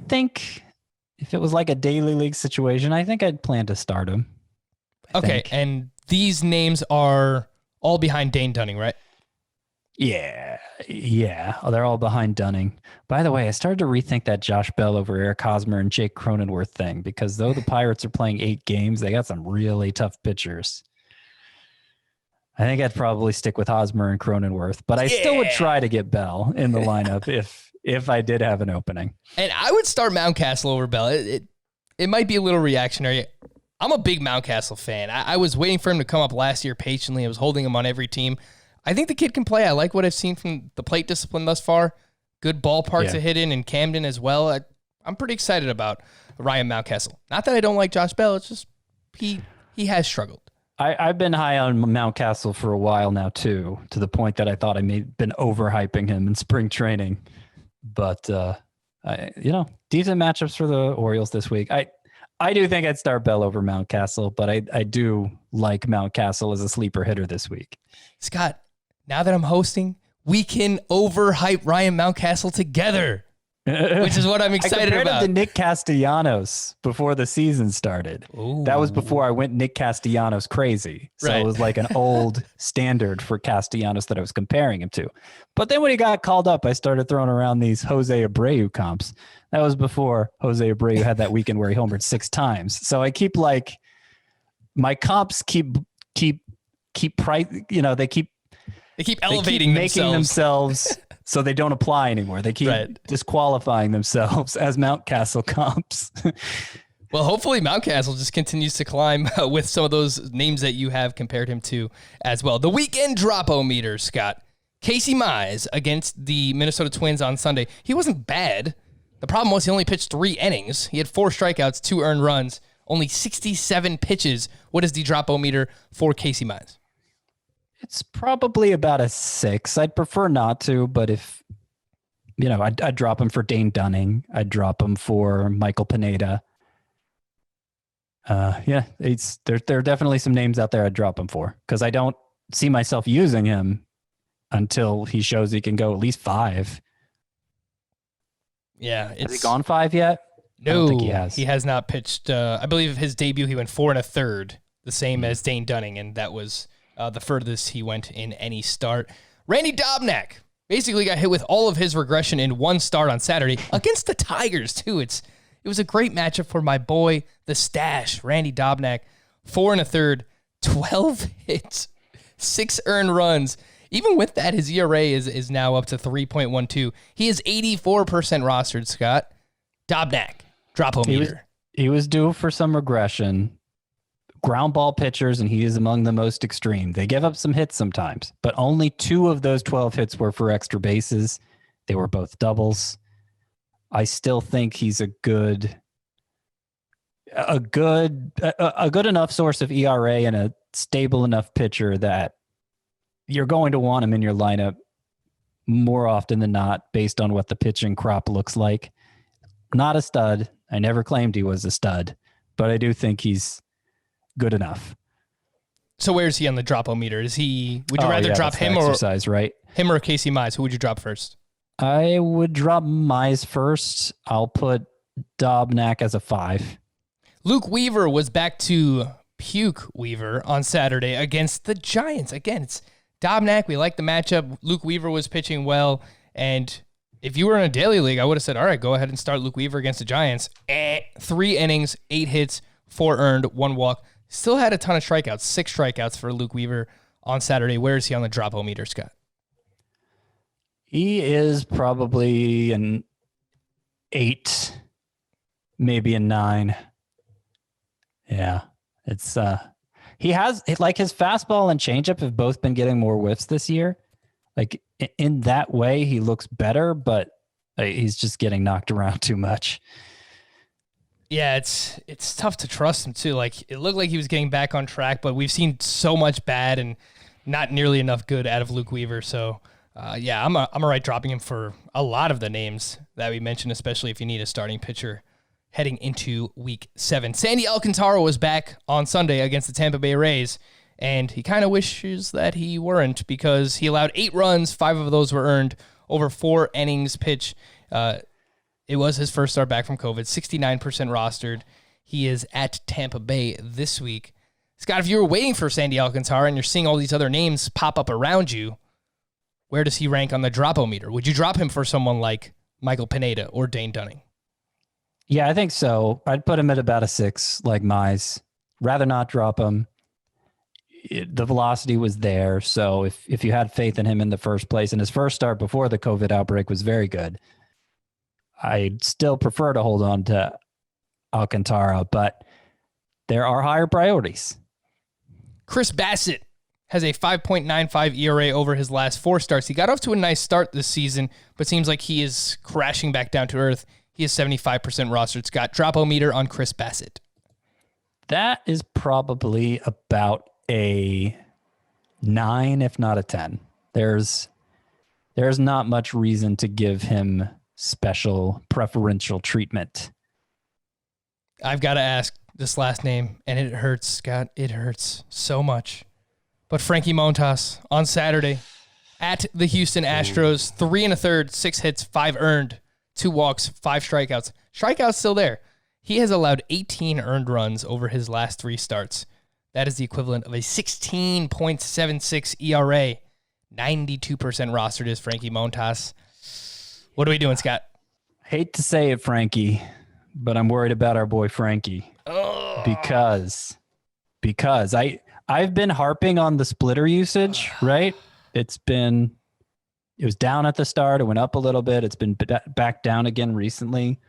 think if it was like a daily league situation, I think I'd plan to start him. Okay, and these names are all behind Dane Dunning, right? Yeah. Oh, they're all behind Dunning. By the way, I started to rethink that Josh Bell over Eric Hosmer and Jake Cronenworth thing, because though the Pirates are playing 8 games, they got some really tough pitchers. I think I'd probably stick with Hosmer and Cronenworth, but I still would try to get Bell in the lineup if I did have an opening. And I would start Mountcastle over Bell. It might be a little reactionary. I'm a big Mountcastle fan. I was waiting for him to come up last year patiently. I was holding him on every team. I think the kid can play. I like what I've seen from the plate discipline thus far. Good ballparks to hit in Camden as well. I'm pretty excited about Ryan Mountcastle. Not that I don't like Josh Bell. It's just he has struggled. I've been high on Mountcastle for a while now, too, to the point that I thought I may have been overhyping him in spring training. But, decent matchups for the Orioles this week. I do think I'd start Bell over Mountcastle, but I do like Mountcastle as a sleeper hitter this week. Scott, now that I'm hosting, we can overhype Ryan Mountcastle together, which is what I'm excited I compared about. him to Nick Castellanos before the season started. Ooh. That was before I went Nick Castellanos crazy. So Right. it was like an old standard for Castellanos that I was comparing him to. But then when he got called up, I started throwing around these Jose Abreu comps. That was before Jose Abreu had that weekend where he homered 6 times. So I keep my comps keep price, They keep elevating making themselves so they don't apply anymore. They keep disqualifying themselves as Mountcastle comps. Well, hopefully Mountcastle just continues to climb with some of those names that you have compared him to as well. The weekend drop-o-meter, Scott. Casey Mize against the Minnesota Twins on Sunday. He wasn't bad. The problem was he only pitched 3 innings. He had 4 strikeouts, 2 earned runs, only 67 pitches. What is the drop-o-meter for Casey Mize? It's probably about a 6. I'd prefer not to, but if, I'd drop him for Dane Dunning. I'd drop him for Michael Pineda. There are definitely some names out there I'd drop him for, because I don't see myself using him until he shows he can go at least 5. Yeah. Has he gone 5 yet? No, I don't think he has. He has not pitched. I believe his debut, he went 4 1/3, the same as Dane Dunning, and that was the furthest he went in any start. Randy Dobneck basically got hit with all of his regression in one start on Saturday against the Tigers, too. It was a great matchup for my boy, the stash, Randy Dobneck. 4 1/3, 12 hits, 6 earned runs. Even with that, his ERA is now up to 3.12. He is 84% rostered, Scott. Dobneck, drop-o-meter. He was due for some regression. Ground ball pitchers, and he is among the most extreme. They give up some hits sometimes, but only 2 of those 12 hits were for extra bases. They were both doubles. I still think he's a good enough source of ERA and a stable enough pitcher that you're going to want him in your lineup more often than not, based on what the pitching crop looks like. Not a stud. I never claimed he was a stud, but I do think he's good enough. So where is he on the drop-o-meter? Would you rather drop him or Casey Mize? Who would you drop first? I would drop Mize first. I'll put Dobneck as a 5. Luke Weaver was back to puke Weaver on Saturday against the Giants. Again, it's Dobneck. We like the matchup. Luke Weaver was pitching well. And if you were in a daily league, I would have said, all right, go ahead and start Luke Weaver against the Giants. 3 innings, 8 hits, 4 earned, 1 walk. Still had a ton of strikeouts, 6 strikeouts for Luke Weaver on Saturday. Where is he on the drop-o-meter, Scott? He is probably an 8, maybe a 9. Yeah, it's he has, like, his fastball and changeup have both been getting more whiffs this year. Like, in that way, he looks better, but he's just getting knocked around too much. Yeah, it's tough to trust him too. Like it looked like he was getting back on track, but we've seen so much bad and not nearly enough good out of Luke Weaver. So I'm all right dropping him for a lot of the names that we mentioned, especially if you need a starting pitcher heading into Week 7. Sandy Alcantara was back on Sunday against the Tampa Bay Rays, and he kind of wishes that he weren't because he allowed 8 runs, 5 of those were earned over 4 innings pitched. It was his first start back from COVID, 69% rostered. He is at Tampa Bay this week. Scott, if you were waiting for Sandy Alcantara and you're seeing all these other names pop up around you, where does he rank on the drop-o-meter? Would you drop him for someone like Michael Pineda or Dane Dunning? Yeah, I think so. I'd put him at about a 6, like Mize. Rather not drop him. The velocity was there, so if you had faith in him in the first place, and his first start before the COVID outbreak was very good, I'd still prefer to hold on to Alcantara, but there are higher priorities. Chris Bassett has a 5.95 ERA over his last 4 starts. He got off to a nice start this season, but seems like he is crashing back down to earth. He is 75% rostered. Scott, drop-o-meter on Chris Bassett. That is probably about a 9, if not a 10. There's not much reason to give him special preferential treatment. I've got to ask this last name, and it hurts, Scott. It hurts so much. But Frankie Montas on Saturday at the Houston Astros, 3 1/3, 6 hits, 5 earned, 2 walks, 5 strikeouts. Strikeouts still there. He has allowed 18 earned runs over his last 3 starts. That is the equivalent of a 16.76 ERA. 92% rostered is Frankie Montas. What are we doing, Scott? Hate to say it, Frankie, but I'm worried about our boy Frankie. Oh. Because I've been harping on the splitter usage, right? It was down at the start. It went up a little bit. It's been back down again recently.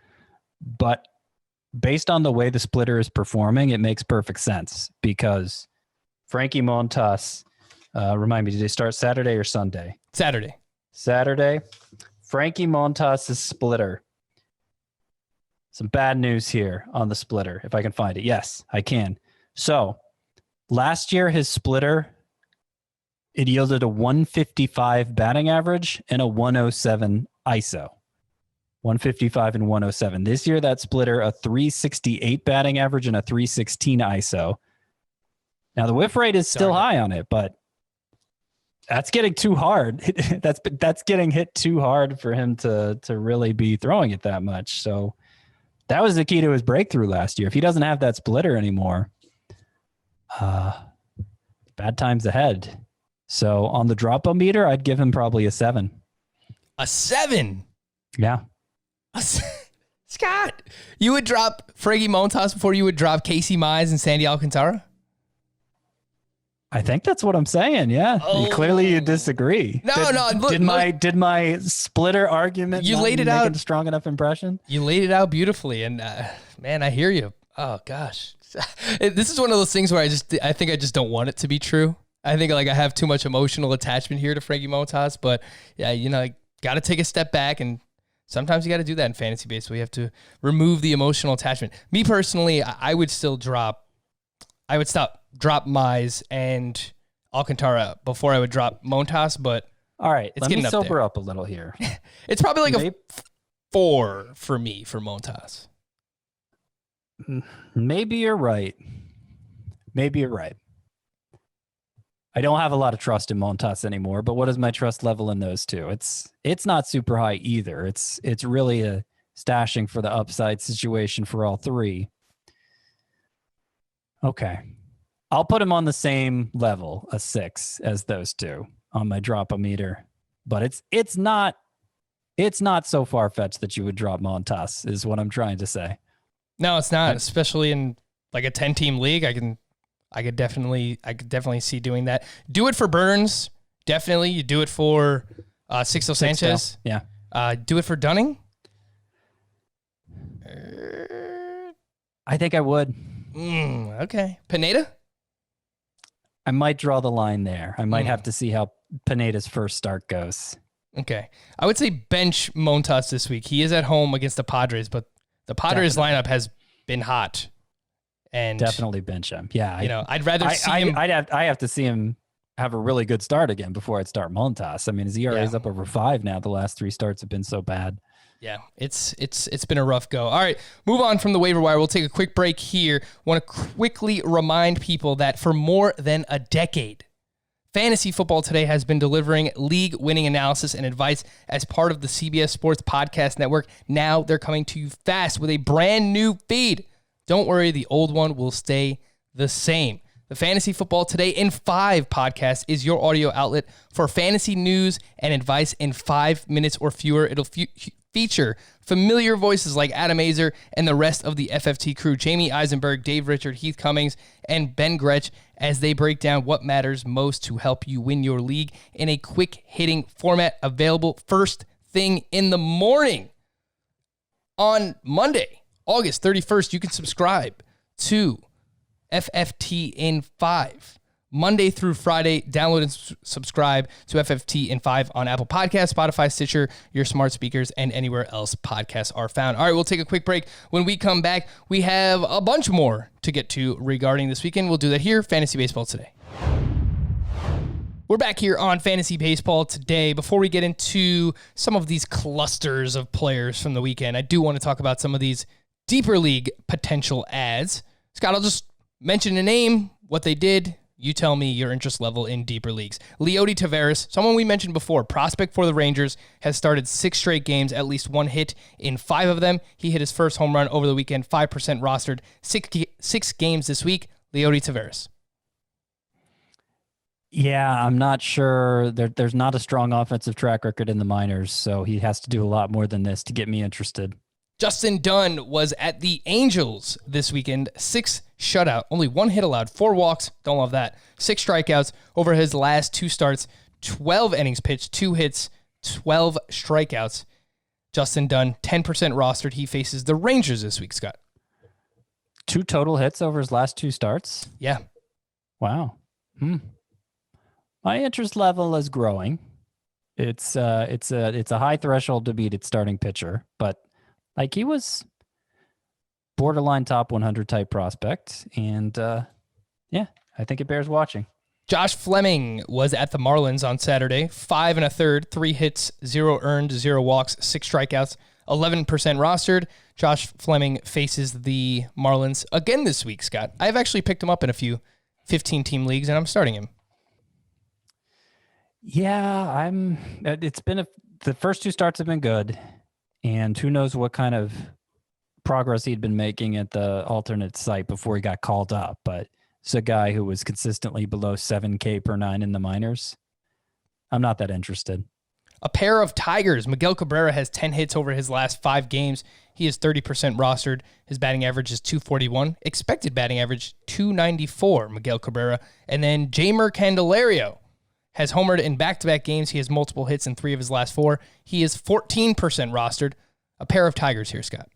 But based on the way the splitter is performing, it makes perfect sense because Frankie Montas, remind me, did they start Saturday or Sunday? Saturday. Frankie Montas' splitter. Some bad news here on the splitter, if I can find it. Yes, I can. So last year, his splitter, it yielded a 155 batting average and a 107 ISO. 155 and 107. This year, that splitter, a 368 batting average and a 316 ISO. Now, the whiff rate is still high on it, but that's getting too hard. That's getting hit too hard for him to really be throwing it that much. So that was the key to his breakthrough last year. If he doesn't have that splitter anymore, bad times ahead. So on the drop-o-meter, I'd give him probably a 7. A 7? Yeah. Scott, you would drop Frankie Montas before you would drop Casey Mize and Sandy Alcantara? I think that's what I'm saying. Yeah. Oh. Clearly you disagree. No. Look, did my splitter argument you laid it out a strong enough impression? You laid it out beautifully, and man, I hear you. Oh gosh, this is one of those things where I think I just don't want it to be true. I think like I have too much emotional attachment here to Frankie Montas, but yeah, got to take a step back, and sometimes you got to do that in fantasy baseball. You have to remove the emotional attachment. Me personally, I would still drop Mize and Alcantara before I would drop Montas, but all right, it's let getting me up sober there. up a little here. It's probably like a 4 for me for Montas. Maybe you're right. I don't have a lot of trust in Montas anymore, but what is my trust level in those two? It's not super high either. It's really a stashing for the upside situation for all 3. Okay. I'll put him on the same level, a 6, as those 2 on my drop-o-meter. But it's not so far-fetched that you would drop Montas, is what I'm trying to say. No, it's not, especially in like a 10-team league. I could definitely see doing that. Do it for Burns, definitely. You do it for Sixto Sanchez. Yeah. Do it for Dunning. I think I would. Okay. Pineda? I might draw the line there. I might have to see how Pineda's first start goes. Okay. I would say bench Montas this week. He is at home against the Padres, but the Padres lineup has been hot. And definitely bench him. Yeah. I'd rather see him. I have to see him have a really good start again before I'd start Montas. I mean, his ERA is up over 5 now. The last 3 starts have been so bad. Yeah, it's been a rough go. All right, move on from the waiver wire. We'll take a quick break here. Want to quickly remind people that for more than a decade, Fantasy Football Today has been delivering league-winning analysis and advice as part of the CBS Sports Podcast Network. Now they're coming to you fast with a brand new feed. Don't worry, the old one will stay the same. The Fantasy Football Today in 5 podcast is your audio outlet for fantasy news and advice in 5 minutes or fewer. It'll feature familiar voices like Adam Azer and the rest of the FFT crew, Jamie Eisenberg, Dave Richard, Heath Cummings, and Ben Gretsch, as they break down what matters most to help you win your league in a quick-hitting format, available first thing in the morning. On Monday, August 31st, you can subscribe to FFT in 5. Monday through Friday, download and subscribe to FFT in 5 on Apple Podcasts, Spotify, Stitcher, your smart speakers, and anywhere else podcasts are found. All right, we'll take a quick break. When we come back, we have a bunch more to get to regarding this weekend. We'll do that here, Fantasy Baseball Today. We're back here on Fantasy Baseball Today. Before we get into some of these clusters of players from the weekend, I do want to talk about some of these deeper league potential ads. Scott, I'll just mention a name, what they did. You tell me your interest level in deeper leagues. Leody Taveras, someone we mentioned before, prospect for the Rangers, has started 6 straight games, at least 1 hit in 5 of them. He hit his first home run over the weekend, 5% rostered, 6 games this week. Leody Taveras. Yeah, I'm not sure. There's not a strong offensive track record in the minors, so he has to do a lot more than this to get me interested. Justin Dunn was at the Angels this weekend. 6 shutout, only 1 hit allowed, 4 walks. Don't love that. 6 strikeouts over his last 2 starts, 12 innings pitched, 2 hits, 12 strikeouts. Justin Dunn, 10% rostered. He faces the Rangers this week, Scott. 2 total hits over his last 2 starts? Yeah. Wow. My interest level is growing. It's a high threshold to beat its starting pitcher, but like he was borderline top 100 type prospect, and I think it bears watching. Josh Fleming was at the Marlins on Saturday. 5 1/3, 3 hits, 0 earned, 0 walks, 6 strikeouts, 11% rostered. Josh Fleming faces the Marlins again this week, Scott. I've actually picked him up in a few 15-team leagues, and I'm starting him. Yeah, the first 2 starts have been good, and who knows what kind of progress he'd been making at the alternate site before he got called up, but it's a guy who was consistently below 7K per 9 in the minors. I'm not that interested. A pair of Tigers. Miguel Cabrera has 10 hits over his last 5 games. He is 30% rostered. His batting average is .241. Expected batting average, .294, Miguel Cabrera. And then Jamer Candelario has homered in back-to-back games. He has multiple hits in 3 of his last 4. He is 14% rostered. A pair of Tigers here, Scott.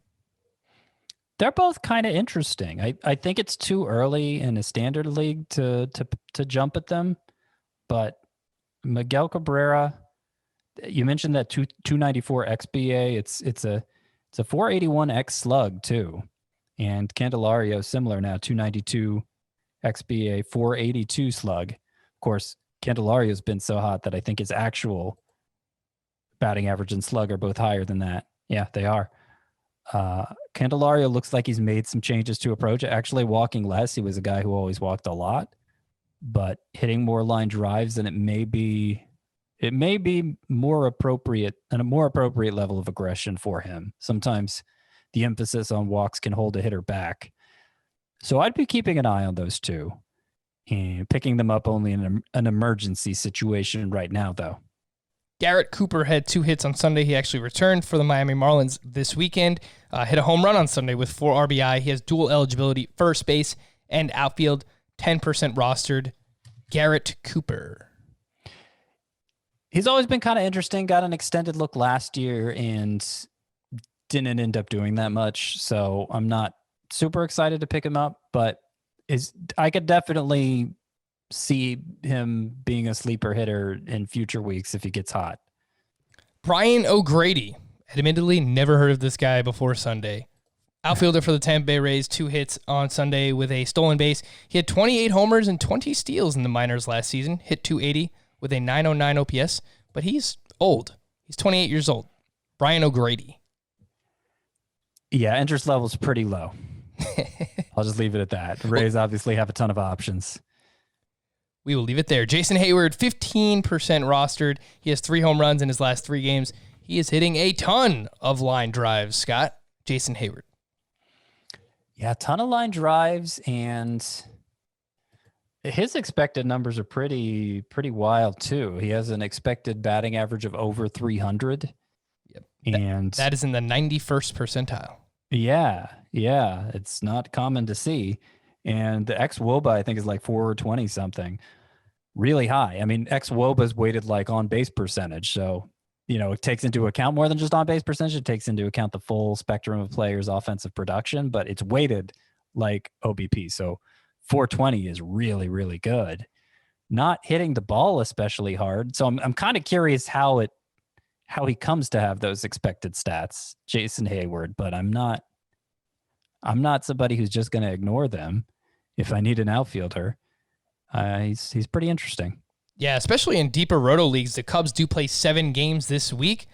They're both kind of interesting. I think it's too early in a standard league to jump at them, but Miguel Cabrera, you mentioned that 294 xBA. It's a 481 x slug too, and Candelario similar now, 292 xBA, 482 slug. Of course, Candelario's been so hot that I think his actual batting average and slug are both higher than that. Yeah, they are. Candelario looks like he's made some changes to approach. Actually walking less. He was a guy who always walked a lot, but hitting more line drives, and it may be more appropriate and a more appropriate level of aggression for him. Sometimes the emphasis on walks can hold a hitter back. So I'd be keeping an eye on those 2 and picking them up only in an emergency situation right now, though. Garrett Cooper had 2 hits on Sunday. He actually returned for the Miami Marlins this weekend. Hit a home run on Sunday with 4 RBI. He has dual eligibility, first base and outfield, 10% rostered. Garrett Cooper. He's always been kind of interesting. Got an extended look last year and didn't end up doing that much. So I'm not super excited to pick him up, but I could definitely see him being a sleeper hitter in future weeks if he gets hot. Brian O'Grady. Admittedly, never heard of this guy before Sunday. Outfielder for the Tampa Bay Rays, 2 hits on Sunday with a stolen base. He had 28 homers and 20 steals in the minors last season, hit .280 with a .909 OPS, but he's old. He's 28 years old. Brian O'Grady. Yeah, interest level's pretty low. I'll just leave it at that. The Rays obviously have a ton of options. We will leave it there. Jason Hayward, 15% rostered. He has 3 home runs in his last 3 games. He is hitting a ton of line drives, Scott. Jason Hayward. Yeah, a ton of line drives, and his expected numbers are pretty wild too. He has an expected batting average of over 300. Yep. And that is in the 91st percentile. Yeah. It's not common to see. And the ex-WOBA, I think, is like 420 something. Really high. I mean, ex-WOBA is weighted like on-base percentage. So, it takes into account more than just on-base percentage. It takes into account the full spectrum of players' offensive production, but it's weighted like OBP. So 420 is really, really good. Not hitting the ball especially hard. So I'm kind of curious how he comes to have those expected stats, Jason Hayward, but I'm not somebody who's just going to ignore them. If I need an outfielder, he's pretty interesting. Yeah, especially in deeper roto leagues, the Cubs do play 7 games this week.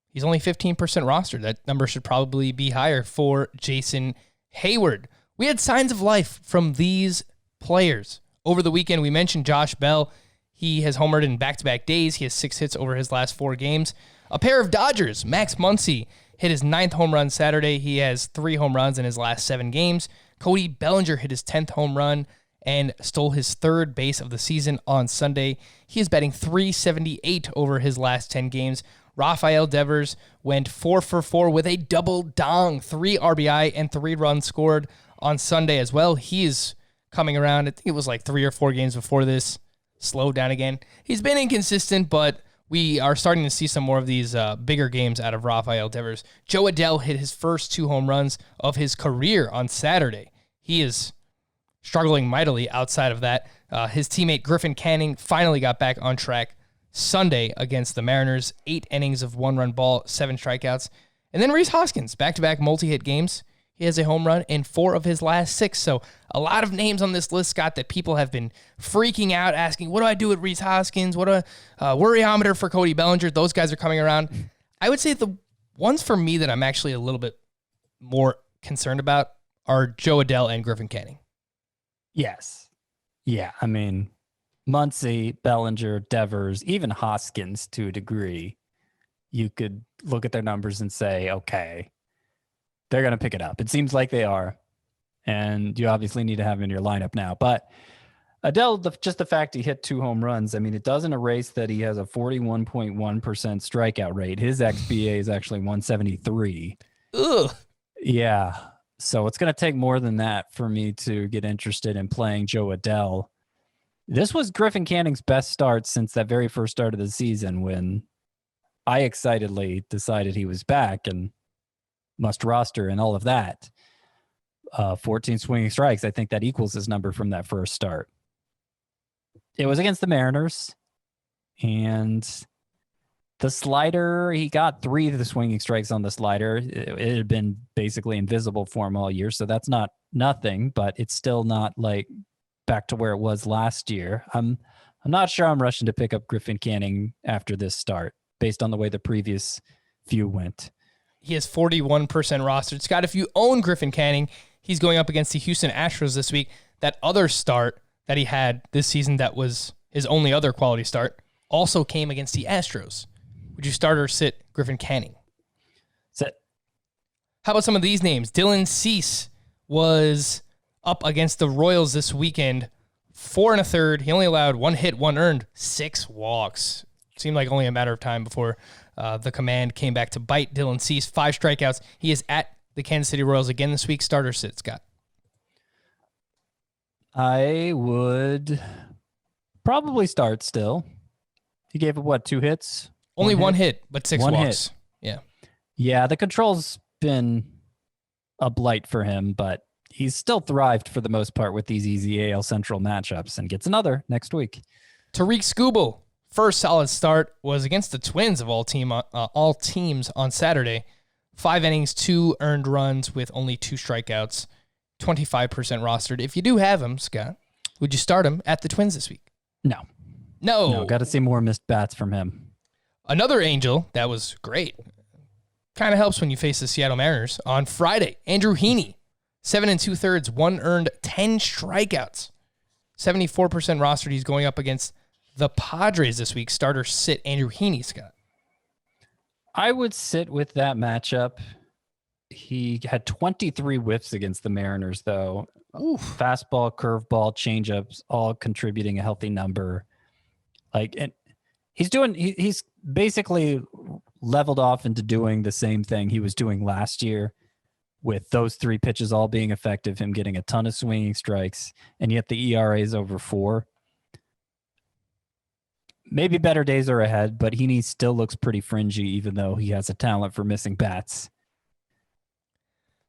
He's only 15% rostered. That number should probably be higher for Jason Hayward. We had signs of life from these players. Over the weekend, we mentioned Josh Bell. He has homered in back-to-back days. He has 6 hits over his last 4 games. A pair of Dodgers, Max Muncy, hit his 9th home run Saturday. He has 3 home runs in his last 7 games. Cody Bellinger hit his 10th home run and stole his 3rd base of the season on Sunday. He is batting .378 over his last 10 games. Rafael Devers went 4 for 4 with a double dong, 3 RBI and 3 runs scored on Sunday as well. He is coming around. I think it was like 3 or 4 games before this. Slowed down again. He's been inconsistent, but we are starting to see some more of these bigger games out of Rafael Devers. Joe Adell hit his first 2 home runs of his career on Saturday. He is struggling mightily outside of that. His teammate Griffin Canning finally got back on track Sunday against the Mariners. 8 innings of 1-run ball, 7 strikeouts. And then Rhys Hoskins, back-to-back multi-hit games. He has a home run in 4 of his last 6. So a lot of names on this list, Scott, that people have been freaking out, asking, what do I do with Rhys Hoskins? What do I worryometer for Cody Bellinger? Those guys are coming around. I would say the ones for me that I'm actually a little bit more concerned about are Joe Adell and Griffin Canning. Yes. Yeah. I mean, Muncy, Bellinger, Devers, even Hoskins to a degree, you could look at their numbers and say, okay, they're going to pick it up. It seems like they are. And you obviously need to have him in your lineup now. But Adell, just the fact he hit 2 home runs, I mean, it doesn't erase that he has a 41.1% strikeout rate. His XBA is actually 173. Ugh. Yeah. So it's going to take more than that for me to get interested in playing Joe Adell. This was Griffin Canning's best start since that very first start of the season when I excitedly decided he was back and must roster and all of that. 14 swinging strikes. I think that equals his number from that first start. It was against the Mariners, and the slider, he got 3 of the swinging strikes on the slider. It had been basically invisible for him all year, so that's not nothing, but it's still not like back to where it was last year. I'm not sure I'm rushing to pick up Griffin Canning after this start, based on the way the previous few went. He has 41% rostered. Scott, if you own Griffin Canning, he's going up against the Houston Astros this week. That other start that he had this season that was his only other quality start also came against the Astros. Would you start or sit Griffin Canning? Sit. How about some of these names? Dylan Cease was up against the Royals this weekend. 4 1/3. He only allowed 1 hit, 1 earned, 6 walks. Seemed like only a matter of time before the command came back to bite Dylan Cease. 5 strikeouts. He is at the Kansas City Royals again this week. Start or sit, Scott? I would probably start still. He gave it, 2 hits? Only 1 hit, but 6 1 walks. Hit. Yeah. Yeah, the control's been a blight for him, but he's still thrived for the most part with these easy AL Central matchups and gets another next week. Tariq Skubal, first solid start was against the Twins of all teams on Saturday. 5 innings, 2 earned runs with only 2 strikeouts, 25% rostered. If you do have him, Scott, would you start him at the Twins this week? No. No. Got to see more missed bats from him. Another Angel that was great. Kind of helps when you face the Seattle Mariners. On Friday, Andrew Heaney, 7 2/3, 1 earned, 10 strikeouts, 74% rostered. He's going up against the Padres this week. Starter sit Andrew Heaney, Scott. I would sit with that matchup. He had 23 whiffs against the Mariners, though. Oof. Fastball, curveball, changeups, all contributing a healthy number. And he's basically leveled off into doing the same thing he was doing last year, with those 3 pitches all being effective, him getting a ton of swinging strikes, and yet the ERA is over 4. Maybe better days are ahead, but Heaney still looks pretty fringy, even though he has a talent for missing bats.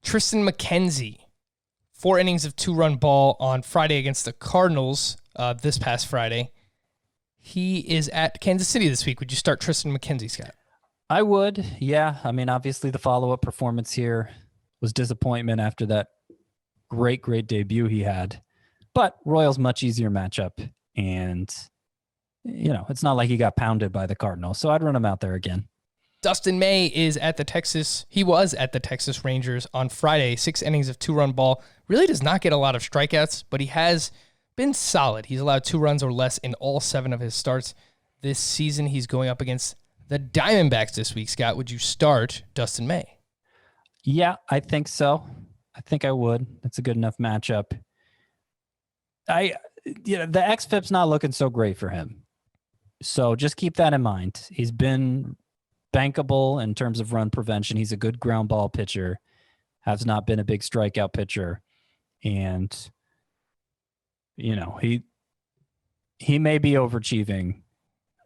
Tristan Mckenzie, 4 innings of 2-run ball on Friday against the Cardinals this past Friday. He is at Kansas City this week. Would you start Tristan Mckenzie, Scott? I would, yeah. I mean, obviously the follow-up performance here was disappointment after that great debut he had. But Royals much easier matchup, and it's not like he got pounded by the Cardinals, so I'd run him out there again. Dustin May is at the Texas. He was at the Texas Rangers on Friday. 6 innings of 2-run ball. Really does not get a lot of strikeouts, but he has been solid. He's allowed 2 runs or less in all 7 of his starts this season. He's going up against the Diamondbacks this week. Scott, would you start Dustin May? Yeah, I think so. I think I would. That's a good enough matchup. The xFIP's not looking so great for him. So just keep that in mind. He's been bankable in terms of run prevention. He's a good ground ball pitcher, has not been a big strikeout pitcher. And, he may be overachieving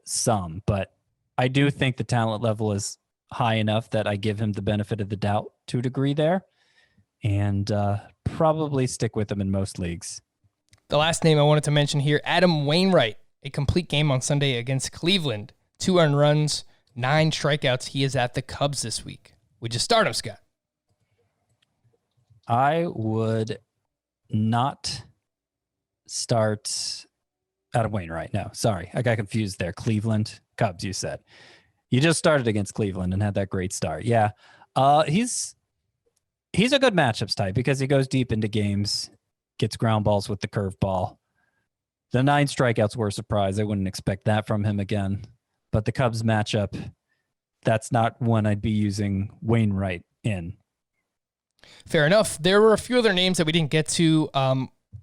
some, but I do think the talent level is high enough that I give him the benefit of the doubt to a degree there, and probably stick with him in most leagues. The last name I wanted to mention here, Adam Wainwright, a complete game on Sunday against Cleveland. 2 earned runs, 9 strikeouts. He is at the Cubs this week. Would you start him, Scott? I would not start Adam Wainwright. No, sorry. I got confused there. Cleveland, Cubs, you said. You just started against Cleveland and had that great start. Yeah. He's a good matchups type because he goes deep into games, gets ground balls with the curveball. The 9 strikeouts were a surprise. I wouldn't expect that from him again. But the Cubs matchup, that's not one I'd be using Wainwright in. Fair enough. There were a few other names that we didn't get to.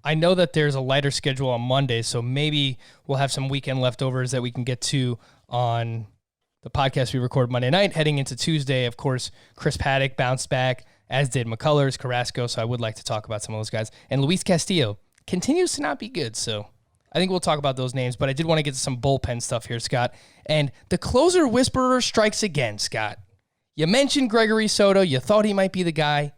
I know that there's a lighter schedule on Monday, so maybe we'll have some weekend leftovers that we can get to on the podcast we record Monday night. Heading into Tuesday, of course, Chris Paddock bounced back, as did McCullers, Carrasco, so I would like to talk about some of those guys. And Luis Castillo continues to not be good, so I think we'll talk about those names, but I did want to get to some bullpen stuff here, Scott. And the closer whisperer strikes again, Scott. You mentioned Gregory Soto. You thought he might be the guy.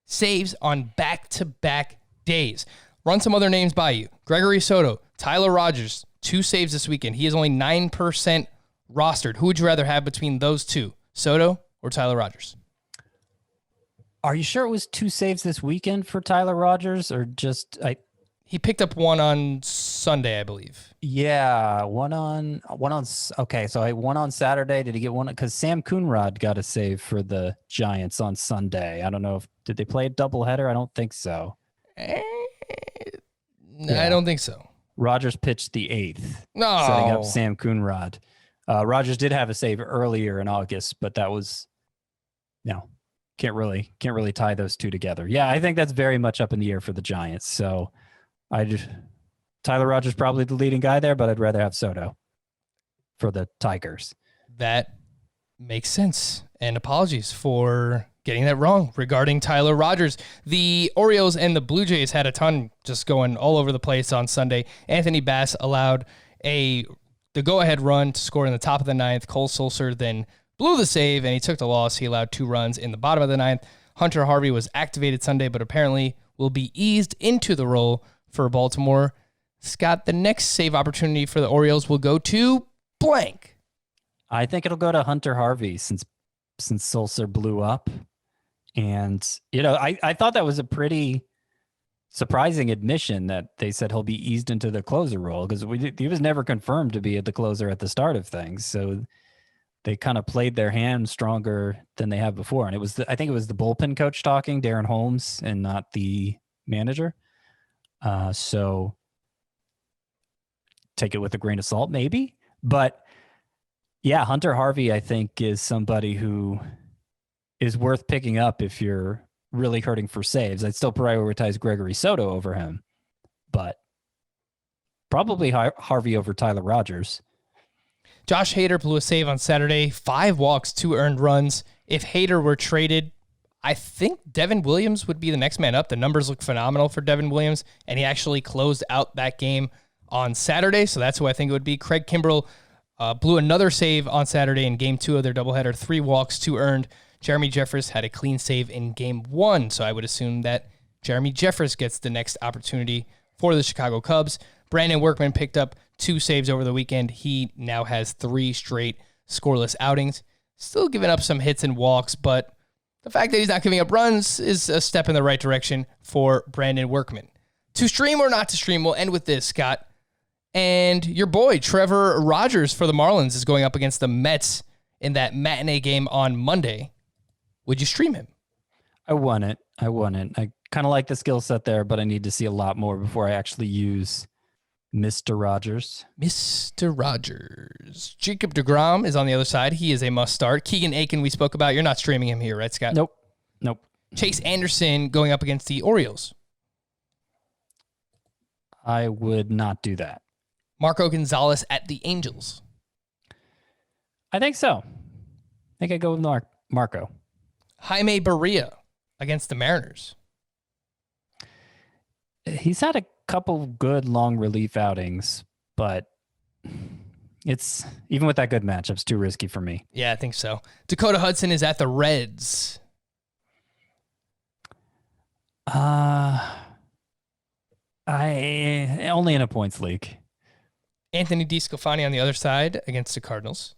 Saves on back-to-back days. Run some other names by you. Gregory Soto, Tyler Rogers, 2 saves this weekend. He is only 9% rostered. Who would you rather have between those two, Soto or Tyler Rogers? Are you sure it was 2 saves this weekend for Tyler Rogers, or just He picked up one on Sunday, I believe. Yeah, one on. Okay, so one on Saturday. Did he get one? Because Sam Coonrod got a save for the Giants on Sunday. I don't know did they play a doubleheader? I don't think so. I don't think so. Rogers pitched the 8th, No, setting up Sam Coonrod. Rogers did have a save earlier in August, but that was can't really tie those two together. Yeah, I think that's very much up in the air for the Giants. So Tyler Rogers probably the leading guy there, but I'd rather have Soto for the Tigers. That makes sense. And apologies for getting that wrong regarding Tyler Rogers. The Orioles and the Blue Jays had a ton just going all over the place on Sunday. Anthony Bass allowed the go-ahead run to score in the top of the 9th. Cole Sulser then blew the save, and he took the loss. He allowed 2 runs in the bottom of the 9th. Hunter Harvey was activated Sunday, but apparently will be eased into the role for Baltimore. Scott, the next save opportunity for the Orioles will go to blank. I think it'll go to Hunter Harvey, since since Sulcer blew up. And, I thought that was a pretty surprising admission that they said he'll be eased into the closer role, because he was never confirmed to be the closer at the start of things. So they kind of played their hand stronger than they have before. And I think it was the bullpen coach talking, Darren Holmes, and not the manager. So take it with a grain of salt, maybe. But yeah, Hunter Harvey, I think, is somebody who is worth picking up if you're really hurting for saves. I'd still prioritize Gregory Soto over him, but probably Harvey over Tyler Rogers. Josh Hader blew a save on Saturday, 5 walks, 2 earned runs. If Hader were traded, I think Devin Williams would be the next man up. The numbers look phenomenal for Devin Williams, and he actually closed out that game on Saturday, so that's who I think it would be. Craig Kimbrell blew another save on Saturday in Game 2 of their doubleheader, 3 walks, 2 earned. Jeremy Jeffress had a clean save in Game 1, so I would assume that Jeremy Jeffress gets the next opportunity for the Chicago Cubs. Brandon Workman picked up 2 saves over the weekend. He now has 3 straight scoreless outings. Still giving up some hits and walks, but the fact that he's not giving up runs is a step in the right direction for Brandon Workman. To stream or not to stream, we'll end with this, Scott. And your boy, Trevor Rogers for the Marlins, is going up against the Mets in that matinee game on Monday. Would you stream him? I want it. I kind of like the skill set there, but I need to see a lot more before I actually use Mr. Rogers. Mr. Rogers. Jacob deGrom is on the other side. He is a must start. Keegan Aiken, we spoke about. You're not streaming him here, right, Scott? Nope. Chase Anderson going up against the Orioles. I would not do that. Marco Gonzalez at the Angels. I think so. I think I'd go with Marco. Jaime Barria against the Mariners. He's had a couple good long relief outings, but it's, even with that good matchup, it's too risky for me. Yeah, I think so. Dakota Hudson is at the Reds. I only in a points league. Anthony DeSclafani on the other side against the Cardinals.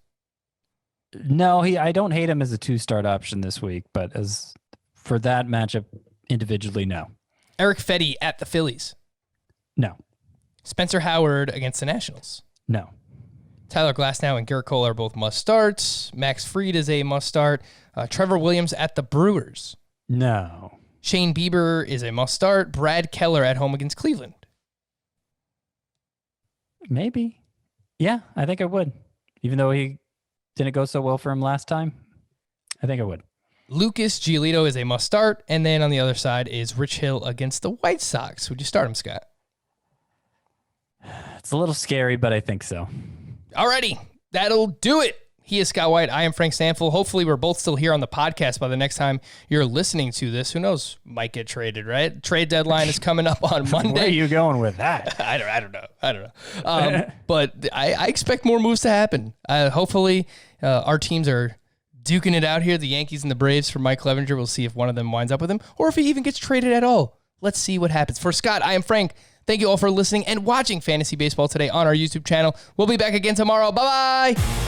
No, I don't hate him as a 2-start option this week, but as for that matchup individually, no. Eric Fetty at the Phillies. No. Spencer Howard against the Nationals. No. Tyler Glasnow and Garrett Cole are both must-starts. Max Fried is a must-start. Trevor Williams at the Brewers. No. Shane Bieber is a must-start. Brad Keller at home against Cleveland. Maybe. Yeah, I think I would. Even though he didn't go so well for him last time, I think I would. Lucas Giolito is a must-start. And then on the other side is Rich Hill against the White Sox. Would you start him, Scott? It's a little scary, but I think so. Alrighty, that'll do it. He is Scott White. I am Frank Stanfield. Hopefully, we're both still here on the podcast by the next time you're listening to this. Who knows? Might get traded, right? Trade deadline is coming up on Monday. Where are you going with that? I don't know. But I expect more moves to happen. Hopefully, our teams are duking it out here. The Yankees and the Braves for Mike Clevenger. We'll see if one of them winds up with him or if he even gets traded at all. Let's see what happens. For Scott, I am Frank. Thank you all for listening and watching Fantasy Baseball today on our YouTube channel. We'll be back again tomorrow. Bye-bye.